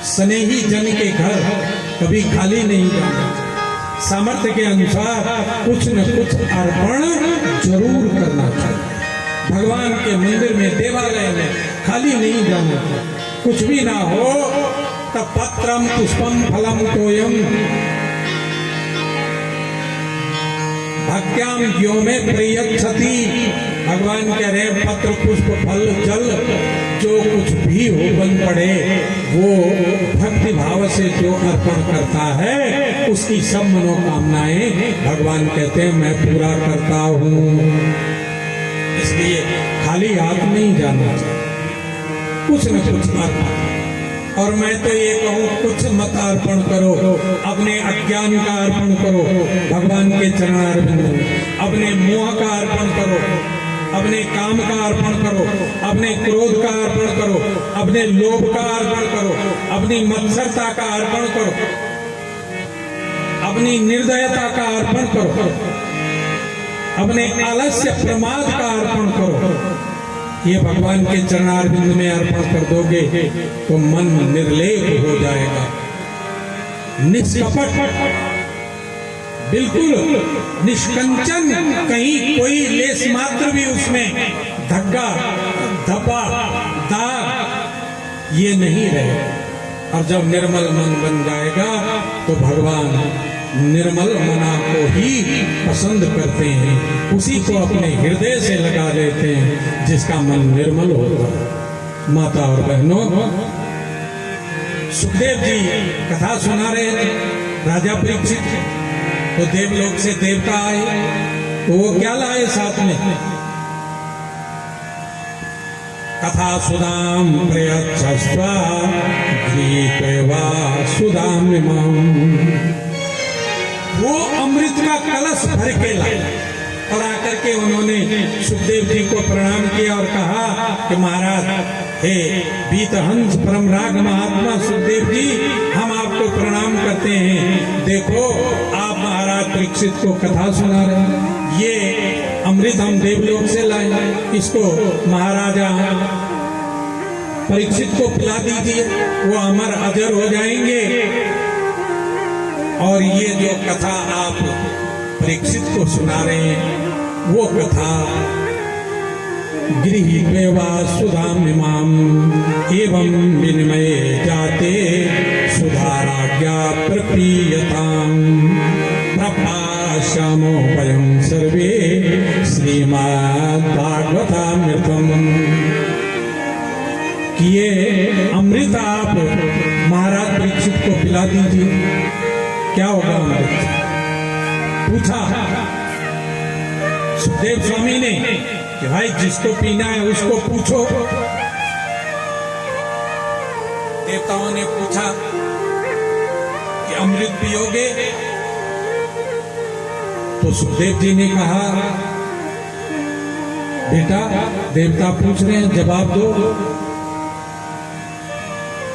स्नेही जन के घर कभी खाली नहीं जाना। सामर्थ्य के अनुसार कुछ न कुछ अर्पण जरूर करना चाहिए। भगवान के मंदिर में, देवालय में खाली नहीं जाना चाहिए। कुछ भी ना हो तब पत्रम पुष्पम फलम तोयम भक्त्याम यो में प्रयच्छति। भगवान कह रहे पत्र पुष्प फल जल जो कुछ भी हो बन पड़े, वो भक्ति भाव से जो अर्पण करता है उसकी सब मनोकामनाएं भगवान कहते हैं मैं पूरा करता हूँ। इसलिए खाली हाथ नहीं जाना चाहिए, कुछ न कुछ अर्पण। और मैं तो ये कहूँ कुछ मत अर्पण करो, अपने अज्ञान का अर्पण करो भगवान के चरणारविंद में, अपने मोह का अर्पण करो, अपने काम का अर्पण करो, अपने क्रोध का अर्पण करो, अपने लोभ का अर्पण करो, अपनी मत्सरता का अर्पण करो, अपनी निर्दयता का अर्पण करो, अपने आलस्य प्रमाद का अर्पण करो। ये भगवान के चरणारविंद में अर्पण कर दोगे तो मन निर्लेप हो जाएगा, निष्कपट, बिल्कुल निष्कंचन, कहीं कोई लेस मात्र भी उसमें धग्गा धब्बा दाग ये नहीं रहे। और जब निर्मल मन बन जाएगा तो भगवान निर्मल मना को ही पसंद करते हैं, उसी को अपने हृदय से लगा देते हैं जिसका मन निर्मल होता है। माता और बहनों, सुखदेव जी कथा सुना रहे थे, राजा परीक्षित, तो देवलोक से देवता आए, तो वो क्या लाए साथ में? कथा सुधाम प्रयच्छस्व गृहीत्वा सुधाम इमाम। वो अमृत का कलश भर के लाए और आकर के उन्होंने सुखदेव जी को प्रणाम किया और कहा कि महाराज, हे बीतहंस परमराग महात्मा सुखदेव जी, हम आपको प्रणाम करते हैं। देखो, आप महाराज परीक्षित को कथा सुना रहे हैं। ये अमृत हम देवलोक से लाए, इसको महाराजा परीक्षित को पिला दीजिए, वो अमर अजर हो जाएंगे। और ये जो कथा आप परीक्षित को सुना रहे हैं, वो कथा गृहीत्वा सुधाम इमाम एवं विनिमय जाते सुधाराज्ञा प्रपीयताम प्रपाश्यामो वयं सर्वे श्रीमद्भागवतामृतम्। कि ये अमृत आप महाराज परीक्षित को पिला दीजिए। क्या होगा अमृत? पूछा सुखदेव स्वामी ने कि भाई, जिसको पीना है उसको पूछो। देवताओं ने पूछा कि अमृत पियोगे? तो सुखदेव जी ने कहा, बेटा, देवता पूछ रहे हैं, जवाब दो।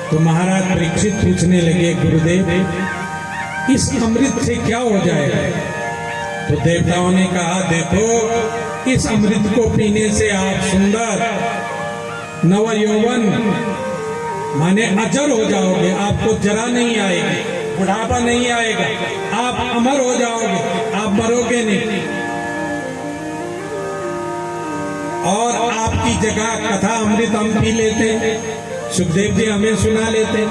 तो महाराज परीक्षित पूछने लगे, गुरुदेव, इस अमृत से क्या हो जाएगा? तो देवताओं ने कहा, देखो, इस अमृत को पीने से आप सुंदर नव यौवन माने अजर हो जाओगे। आपको जरा नहीं आएगी, बुढ़ापा नहीं आएगा, आप अमर हो जाओगे, आप मरोगे नहीं। और आपकी जगह कथा अमृत हम पी लेते, सुखदेव जी हमें सुना लेते।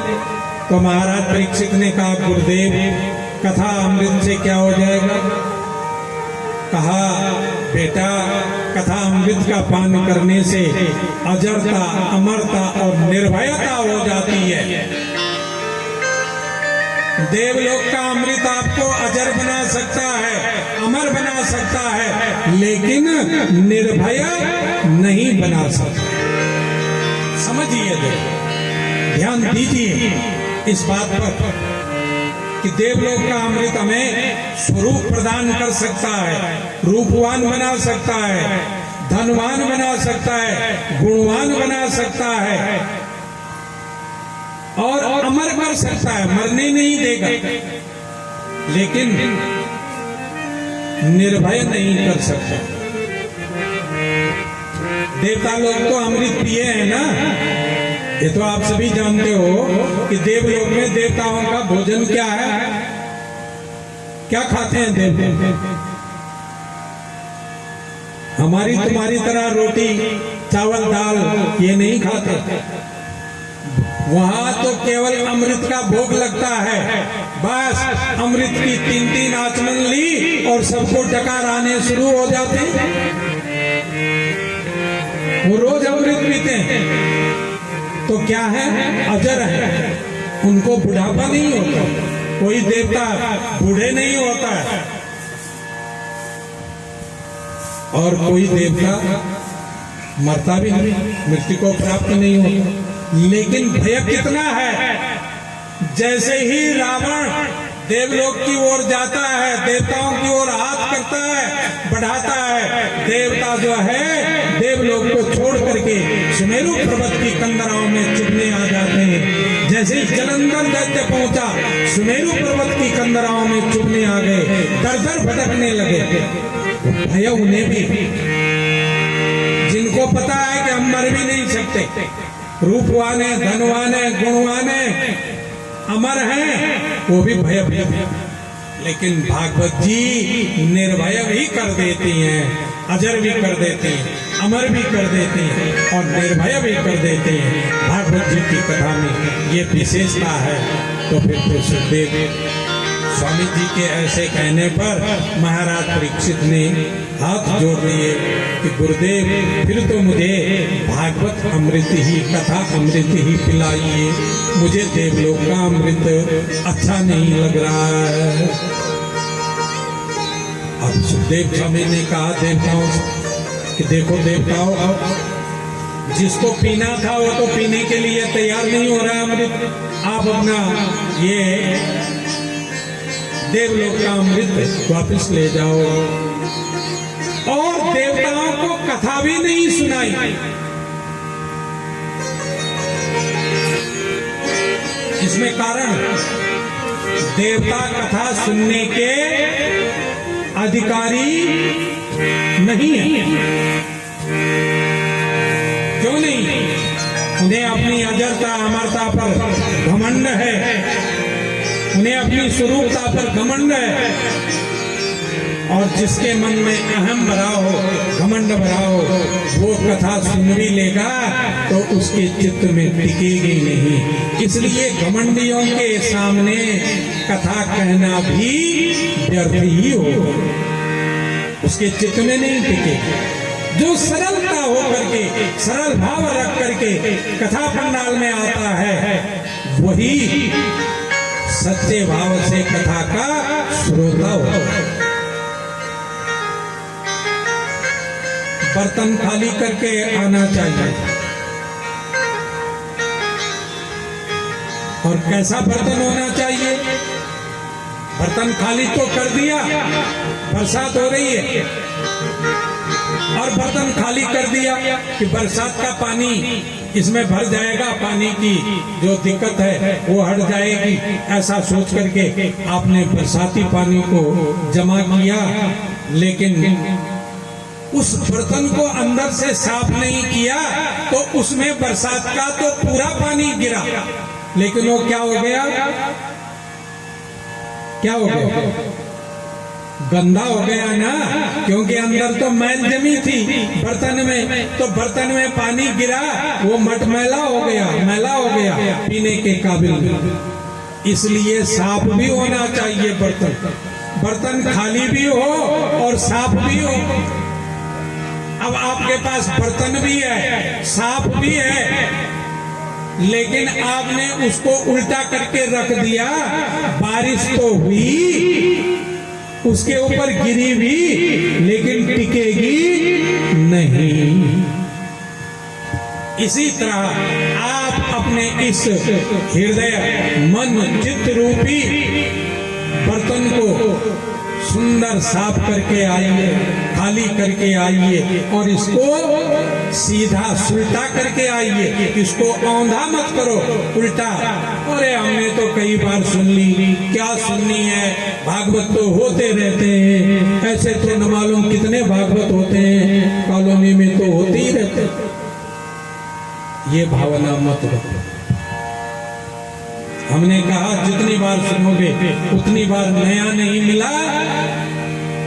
तो महाराज परीक्षित ने कहा, गुरुदेव, कथा अमृत से क्या हो जाएगा? कहा, बेटा, कथा अमृत का पान करने से अजरता, अमरता और निर्भयता हो जाती है। देवलोक का अमृत आपको अजर बना सकता है, अमर बना सकता है, लेकिन निर्भय नहीं बना सकता। समझिए, ध्यान दीजिए इस बात पर कि देवलोक का अमृत हमें स्वरूप प्रदान कर सकता है, रूपवान बना सकता है, धनवान बना सकता है, गुणवान बना सकता है और अमर कर सकता है, मरने नहीं देगा, लेकिन निर्भय नहीं कर सकता। देवता लोग तो अमृत पिए हैं ना, ये तो आप सभी जानते हो कि देवलोक में देवताओं का भोजन क्या है, क्या खाते हैं देवता? हमारी तुम्हारी तरह रोटी चावल दाल ये नहीं खाते। वहां तो केवल अमृत का भोग लगता है, बस अमृत की 3-3 आचमन ली और सबको डकार आने शुरू हो जाते हैं। वो रोज अमृत पीते हैं, तो क्या है? अजर है, उनको बुढ़ापा नहीं होता। कोई देवता बूढ़े नहीं होता है और कोई देवता मरता भी नहीं, मृत्यु को प्राप्त नहीं होता। लेकिन भय कितना है, जैसे ही रावण देवलोक की ओर जाता है, देवताओं की ओर हाथ करता है, बढ़ाता है, देवता जो है देवलोक को छोड़ करके सुमेरु पर्वत की कंदराओं में चुभने आ जाते हैं। जैसे ही जलंधर दैत्य पहुंचा, सुमेरु पर्वत की कंदराओं में चुभने आ गए, दर दर भटकने लगे। भय उन्हें भी, जिनको पता है कि हम मर भी नहीं सकते, रूपवान है, धनवान है, गुणवान है, अमर हैं, वो भी भय भी। लेकिन भागवत जी निर्भय भी कर देती हैं, अजर भी कर देती हैं, अमर भी कर देती हैं और निर्भय भी कर देती हैं। भागवत जी की कथा में ये विशेषता है। तो फिर तो सुखदेव स्वामी जी के ऐसे कहने पर महाराज परीक्षित ने हाथ जोड़ लिए कि गुरुदेव, फिर तो मुझे भागवत अमृत ही, कथा अमृत ही पिलाइए, मुझे देवलोक का अमृत अच्छा नहीं लग रहा है। अब सुखदेव स्वामी ने कहा देवताओं से कि देखो देवताओं, जिसको पीना था वो तो पीने के लिए तैयार नहीं हो रहा अमृत। आप अपना ये देवलोक का अमृत वापस ले जाओ। और देवताओं को कथा भी नहीं सुनाई। इसमें कारण देवता कथा सुनने के अधिकारी नहीं है। क्यों नहीं? उन्हें अपनी अजरता अमरता पर घमंड है, उन्हें अपनी स्वरूपता पर घमंड है। और जिसके मन में अहम भरा हो, घमंड भरा हो, वो कथा सुन भी लेगा तो उसके चित्त में टिकेगी नहीं। इसलिए घमंडियों के सामने कथा कहना भी व्यर्थ ही होगा, उसके चित्त में नहीं टिकेगी। जो सरलता हो करके, सरल भाव रख करके कथा पंडाल में आता है, वही सच्चे भाव से कथा का श्रोता होगा। बर्तन खाली करके आना चाहिए। और कैसा बर्तन होना चाहिए? बर्तन खाली तो कर दिया, बरसात हो रही है, और बर्तन खाली कर दिया कि बरसात का पानी इसमें भर जाएगा, पानी की जो दिक्कत है वो हट जाएगी, ऐसा सोच करके आपने बरसाती पानी को जमा किया, लेकिन उस बर्तन को अंदर से साफ नहीं किया तो उसमें बरसात का तो पूरा पानी गिरा, लेकिन वो क्या हो गया? क्या हो गया? गंदा हो गया ना, क्योंकि अंदर तो मैल जमी थी बर्तन में, तो बर्तन में पानी गिरा, वो मटमैला हो गया, मैला हो गया, पीने के काबिल। इसलिए साफ भी होना चाहिए बर्तन, बर्तन खाली भी हो और साफ भी हो। अब आपके पास बर्तन भी है, साफ भी है, लेकिन आपने उसको उल्टा करके रख दिया, बारिश तो हुई, उसके ऊपर गिरी भी, लेकिन टिकेगी नहीं। इसी तरह आप अपने इस हृदय मन चित्त रूपी बर्तन को सुंदर साफ करके आइए, खाली करके आइए, और इसको सीधा सुलटा करके आइए। इसको औंधा मत करो, उल्टा। अरे हमने तो कई बार सुन ली, क्या सुननी है, भागवत तो होते रहते हैं, ऐसे तो न मालूम कितने भागवत होते हैं, कॉलोनी में तो होते ही रहते। ये भावना मत रखो। हमने कहा जितनी बार सुनोगे उतनी बार नया नहीं मिला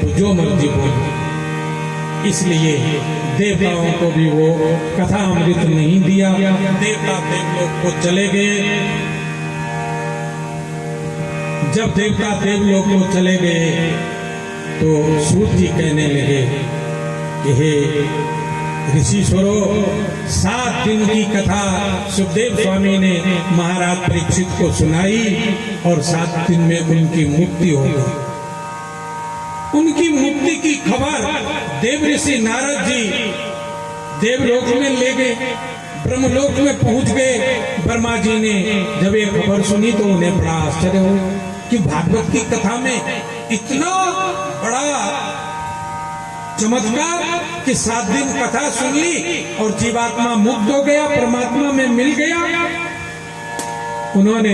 तो जो मर्जी बोलो। इसलिए देवताओं को भी वो कथा अमृत नहीं दिया। देवता देवलोक को चले गए। जब देवता देवलोक को चले गए तो सूत जी कहने लगे कि हे ऋषिश्वरों, 7 दिन की कथा सुखदेव स्वामी ने महाराज परीक्षित को सुनाई और 7 दिन में उनकी मुक्ति हो गई। उनकी मुक्ति की खबर देव ऋषि नारद जी देवलोक में ले गए, ब्रह्मलोक में पहुंच गए। ब्रह्मा जी ने जब ये खबर सुनी तो उन्हें बड़ा आश्चर्य हुआ कि भागवत की कथा में इतना बड़ा चमत्कार कि 7 दिन कथा सुन ली और जीवात्मा मुक्त हो गया, परमात्मा में मिल गया। उन्होंने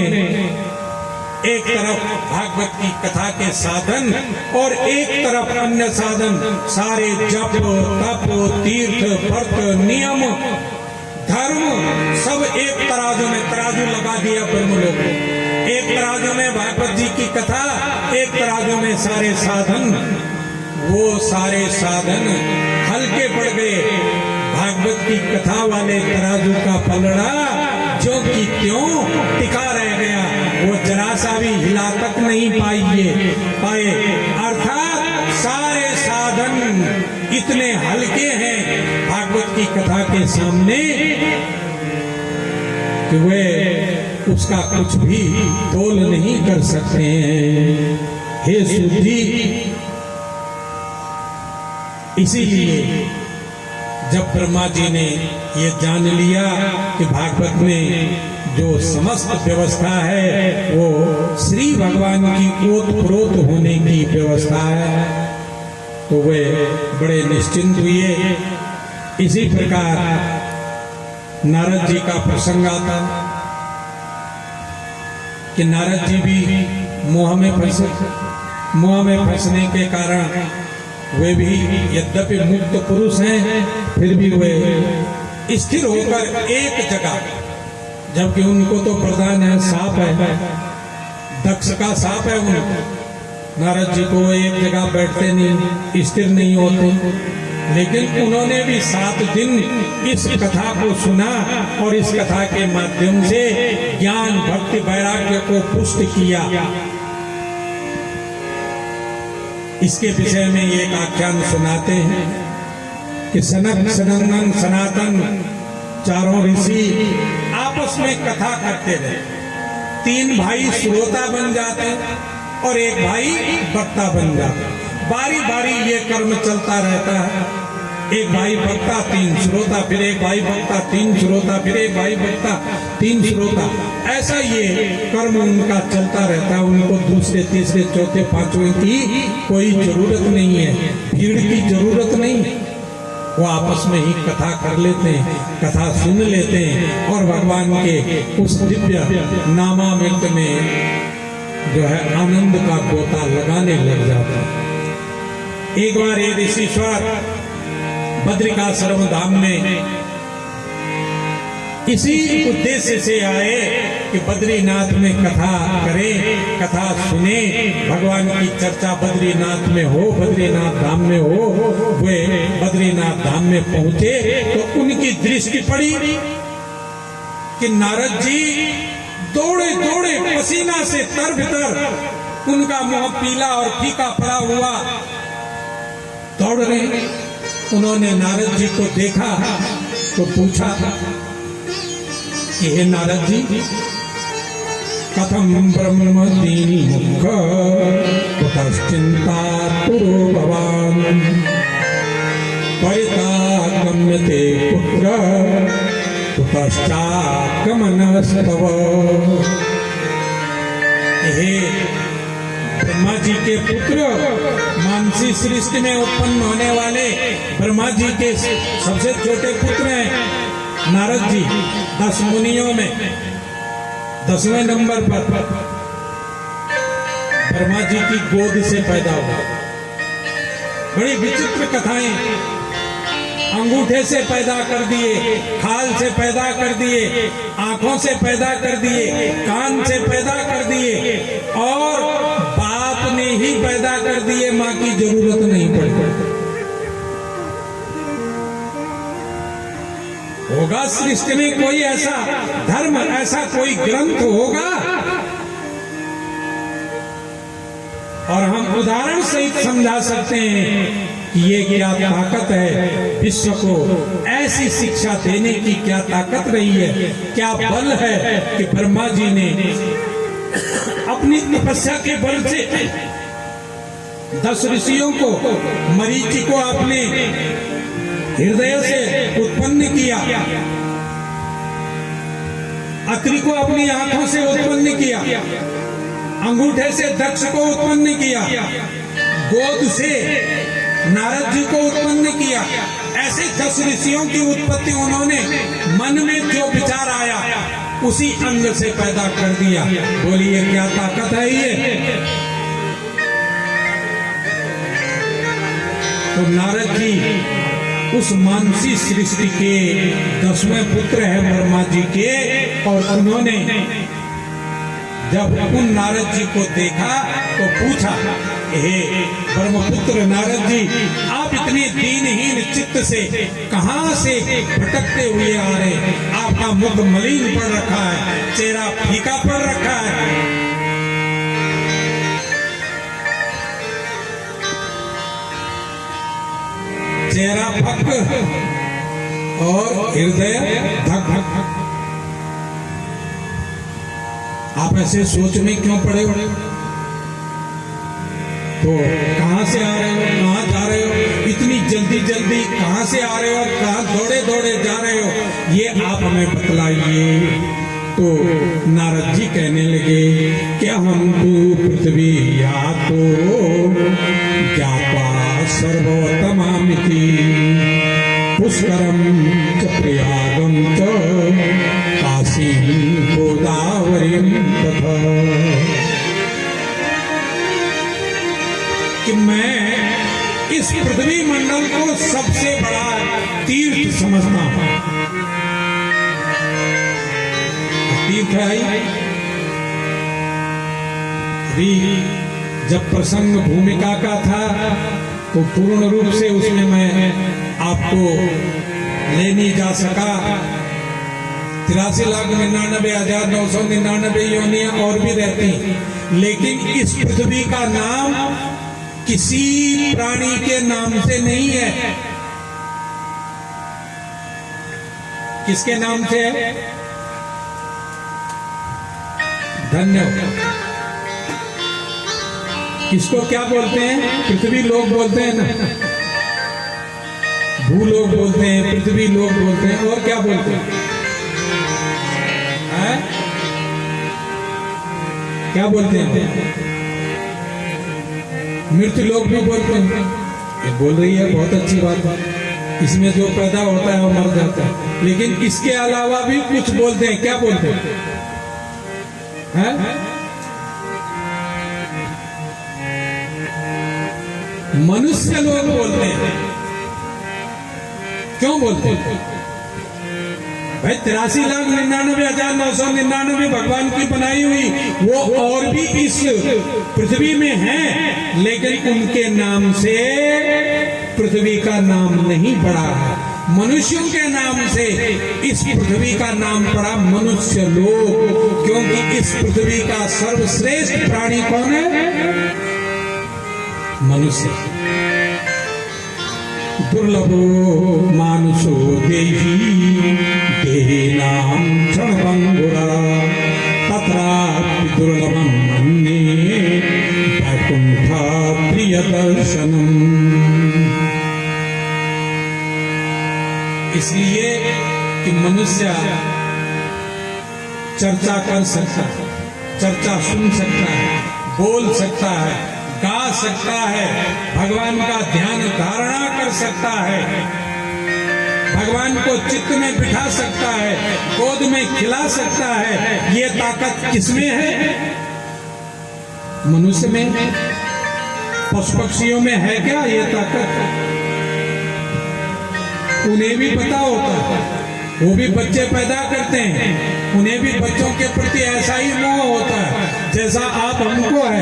एक तरफ भागवत की कथा के साधन और एक तरफ अन्य साधन, सारे जप तप तीर्थ व्रत नियम धर्म सब एक तराजू में तराजू लगा दिया ब्रह्मलोक में। एक तराजू में भागवत जी की कथा, एक तराजू में सारे साधन। वो सारे साधन हल्के पड़ गए। भागवत की कथा वाले तराजू का पलड़ा जो कि त्यों टिका रह गया, वो जरा सा भी हिला तक नहीं पाए। अर्थात सारे साधन इतने हल्के हैं भागवत की कथा के सामने कि वे उसका कुछ भी तोल नहीं कर सकते हैं। हे सूत जी, इसीलिए जब ब्रह्मा जी ने ये जान लिया कि भागवत में जो समस्त व्यवस्था है वो श्री भगवान की ओतप्रोत होने की व्यवस्था है, तो वे बड़े निश्चिंत हुए। इसी प्रकार नारद जी का प्रसंग आता कि नारद जी भी मोह में फंसे। मोह में फंसने के कारण वे भी यद्यपि मुक्त पुरुष हैं, फिर भी वे स्थिर होकर एक जगह, जबकि उनको तो प्रधान है, साप है, दक्ष का साप है उनको। नारद जी को एक जगह बैठते नहीं, स्थिर नहीं होते, लेकिन उन्होंने भी 7 दिन इस कथा को सुना और इस कथा के माध्यम से ज्ञान भक्ति वैराग्य को पुष्ट किया। इसके विषय में एक आख्यान सुनाते हैं कि सनक सनंदन सनातन चारों ऋषि आपस में कथा करते रहे। 3 भाई श्रोता बन जाते और एक भाई वक्ता बन जाता। बारी बारी ये कर्म चलता रहता है। एक भाई वक्ता 3 श्रोता, फिर एक भाई वक्ता 3 श्रोता, फिर एक भाई वक्ता 3 श्रोता, ऐसा ये कर्म उनका चलता रहता है। उनको दूसरे तीसरे चौथे पांचवें की कोई जरूरत नहीं है, भीड़ की जरूरत नहीं। वो आपस में ही कथा कर लेते हैं, कथा सुन लेते हैं और भगवान के उस दिव्य नामामृत में जो है आनंद का गोता लगाने लग जाता है। एक बार ये ऋषीश्वर बद्रिकाश्रम धाम में इसी उद्देश्य से आए कि बद्रीनाथ में कथा करें, कथा सुने, भगवान की चर्चा बद्रीनाथ में हो, बद्रीनाथ धाम में हो। वे बद्रीनाथ धाम में पहुंचे तो उनकी दृष्टि पड़ी कि नारद जी दौड़े दौड़े पसीना से तर-बितर, उनका मुंह पीला और फीका पड़ा हुआ दौड़ रहे। उन्होंने नारद जी को देखा तो पूछा कि हे नारद जी, कथम ब्रह्म दीनी मुख कुतश्चिंता पुरो भवान परितागम्यते पुत्र कुतश्चागमनस्तव। हे ब्रह्मा जी के पुत्र, मानसी सृष्टि में उत्पन्न होने वाले ब्रह्मा जी के सबसे छोटे पुत्र हैं नारद जी। 10 मुनियों में 10वें नंबर पर ब्रह्मा जी की गोद से पैदा हुआ। बड़ी विचित्र कथाएं, अंगूठे से पैदा कर दिए, खाल से पैदा कर दिए, आंखों से पैदा कर दिए, कान से पैदा कर दिए और बाप ने ही पैदा कर दिए, मां की जरूरत नहीं पड़ी। होगा सृष्टि में कोई ऐसा धर्म, ऐसा कोई ग्रंथ होगा, और हम उदाहरण सहित समझा सकते हैं कि ये क्या ताकत है, विश्व को ऐसी शिक्षा देने की क्या ताकत रही है, क्या बल है कि ब्रह्मा जी ने अपनी तपस्या के बल से 10 ऋषियों को, मरीचि को अपने हृदय से उत्पन्न किया, अत्रि को अपनी आंखों से उत्पन्न किया, अंगूठे से दक्ष को उत्पन्न किया, गोद से नारद जी को उत्पन्न किया। ऐसे 10 ऋषियों की उत्पत्ति उन्होंने मन में जो विचार आया उसी अंग से पैदा कर दिया। बोलिए क्या ताकत है ये। तो नारद जी उस मानसी सृष्टि के 10वें पुत्र हैं ब्रह्मा जी के, और उन्होंने जब उन नारद जी को देखा तो पूछा, हे ब्रह्मपुत्र नारद जी, आप इतने दीनहीन चित्त से कहां से भटकते हुए आ रहे हैं? आपका मुख मलिन पड़ रखा है, चेहरा फीका पड़ रखा है। चेहरा फक और हृदय धक धक। आप ऐसे सोच में क्यों पड़े हो? तो कहां से आ रहे हो, कहां जा रहे हो? इतनी जल्दी जल्दी कहाँ से आ रहे हो, कहाँ दौड़े दौड़े जा रहे हो, ये आप हमें बतलाइए। तो नारद जी कहने लगे क्या हम तू पृथ्वी या तो ज्ञापा सर्वोत्तमामिति पुष्करम च प्रयागम च काशीं गोदावरीं तथा। कि मैं इस पृथ्वी मंडल को सबसे बड़ा तीर्थ समझता हूं। तीर्थ है अभी जब प्रसंग भूमिका का था तो पूर्ण रूप से उसमें मैं आपको ले नहीं जा सका। 83,99,999 योनियां और भी रहती, लेकिन इस पृथ्वी का नाम किसी प्राणी के नाम से नहीं है। किसके नाम से है? धन्यवाद। किसको क्या बोलते हैं? पृथ्वी लोग बोलते हैं ना, भूलोग बोलते हैं, पृथ्वी लोग बोलते हैं, और क्या बोलते हैं? क्या बोलते हैं? मृत्यु लोग भी बोलते हैं। ये बोल रही है, बहुत अच्छी बात है। इसमें जो पैदा होता है वो मर जाता है, लेकिन इसके अलावा भी कुछ बोलते हैं। क्या बोलते हैं? मनुष्य लोग बोलते हैं। क्यों बोलते हैं भाई? 83,99,999 भगवान की बनाई हुई वो और भी इस पृथ्वी में हैं, लेकिन उनके नाम से पृथ्वी का नाम नहीं पड़ा है। मनुष्यों के नाम से इस पृथ्वी का नाम पड़ा मनुष्य लोग, क्योंकि इस पृथ्वी का सर्वश्रेष्ठ प्राणी कौन है? मनुष्य। दुर्लभो मानुषो देही देहिनां क्षणभंगुरा तत्रापि दुर्लभं मन्ये वैकुंठा प्रियदर्शनम्। इसलिए कि मनुष्य चर्चा कर सकता है, चर्चा सुन सकता है, बोल सकता है, गा सकता है, भगवान का ध्यान धारणा कर सकता है, भगवान को चित्त में बिठा सकता है, गोद में खिला सकता है। ये ताकत किसमें है? मनुष्य में। पशु पक्षियों में है क्या ये ताकत? उन्हें भी पता होता है, वो भी बच्चे पैदा करते हैं, उन्हें भी बच्चों के प्रति ऐसा ही मोह होता है जैसा आप हमको है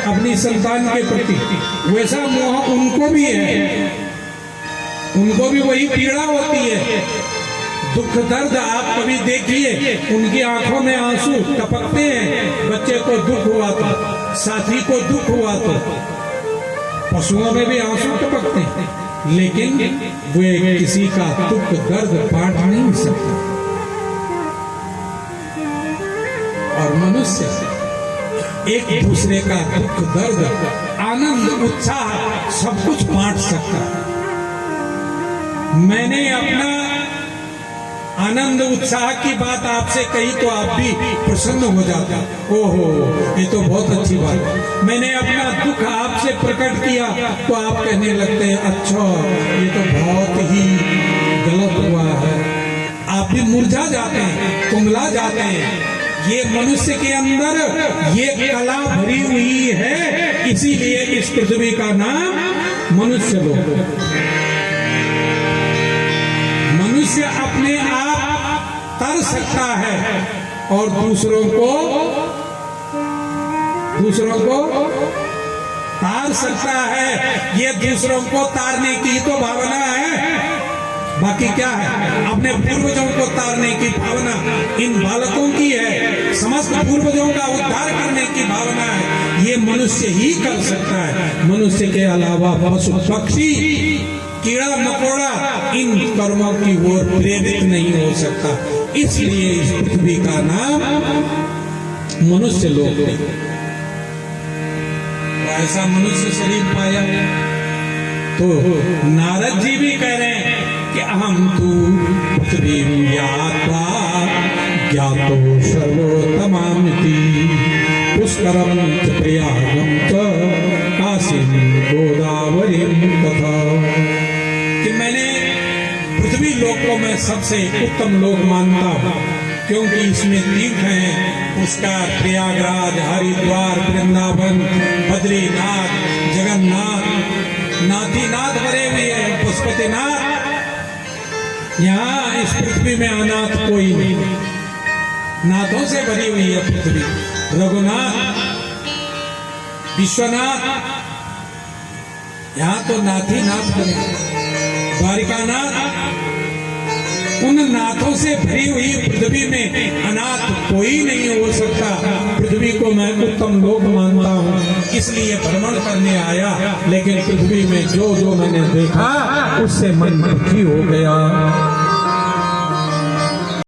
अपनी संतान के प्रति, वैसा मोह उनको भी है। उनको भी वही पीड़ा होती है, दुख दर्द। आप कभी देखिए उनकी आंखों में आंसू टपकते हैं। बच्चे को दुख हुआ तो, साथी को दुख हुआ तो, पशुओं में भी आंसू टपकते हैं, लेकिन वे किसी का दुख दर्द बांट नहीं सकते। और मनुष्य एक दूसरे का दुख दर्द, आनंद, उत्साह सब कुछ बांट सकता है। मैंने अपना आनंद उत्साह की बात आपसे कही तो आप भी प्रसन्न हो जाते। ओहो, ये तो बहुत अच्छी बात है। मैंने अपना दुख आपसे प्रकट किया तो आप कहने लगते हैं अच्छा ये तो बहुत ही गलत हुआ है। आप भी मुरझा जाते हैं, कुंभला जाते हैं। ये मनुष्य के अंदर ये कला भरी हुई है, इसीलिए इस पृथ्वी का नाम मनुष्य लोग। मनुष्य अपने आप तर सकता है और दूसरों को तार सकता है। ये दूसरों को तारने की तो भावना है, बाकी क्या है? अपने पूर्वजों को तारने की भावना इन बालकों की है। समस्त पूर्वजों का उद्धार करने की भावना है, ये मनुष्य ही कर सकता है। मनुष्य के अलावा पशु पक्षी कीड़ा मकोड़ा इन कर्मों की ओर प्रेरित नहीं हो सकता। इसलिए इस पृथ्वी का नाम मनुष्य लोग ने। तो ऐसा मनुष्य शरीर पाया तो नारद जी भी कह रहे हैं कि अहम तू पृथ्वी यात्रा ज्ञातो सर्वोत्तमामिति पुष्करम च प्रयागम च काशीम गोदावरीम तथा कि मैंने पृथ्वी लोक को मैं सबसे उत्तम लोक मानता हूँ क्योंकि इसमें तीर्थ हैं पुष्कर, प्रयागराज, हरिद्वार, वृंदावन, बद्रीनाथ, जगन्नाथ, नाथीनाथ भरे हुए हैं, पशुपतिनाथ। यहाँ इस पृथ्वी में अनाथ कोई नहीं, नाथों से भरी हुई है पृथ्वी। रघुनाथ, विश्वनाथ, यहाँ तो नाथीनाथ बने, द्वारिकानाथ, उन नाथों से भरी हुई पृथ्वी में अनाथ कोई नहीं हो सकता। पृथ्वी को मैं उत्तम लोक मानता हूँ, इसलिए भ्रमण करने आया। लेकिन पृथ्वी में जो जो मैंने देखा उससे मन दुखी हो गया।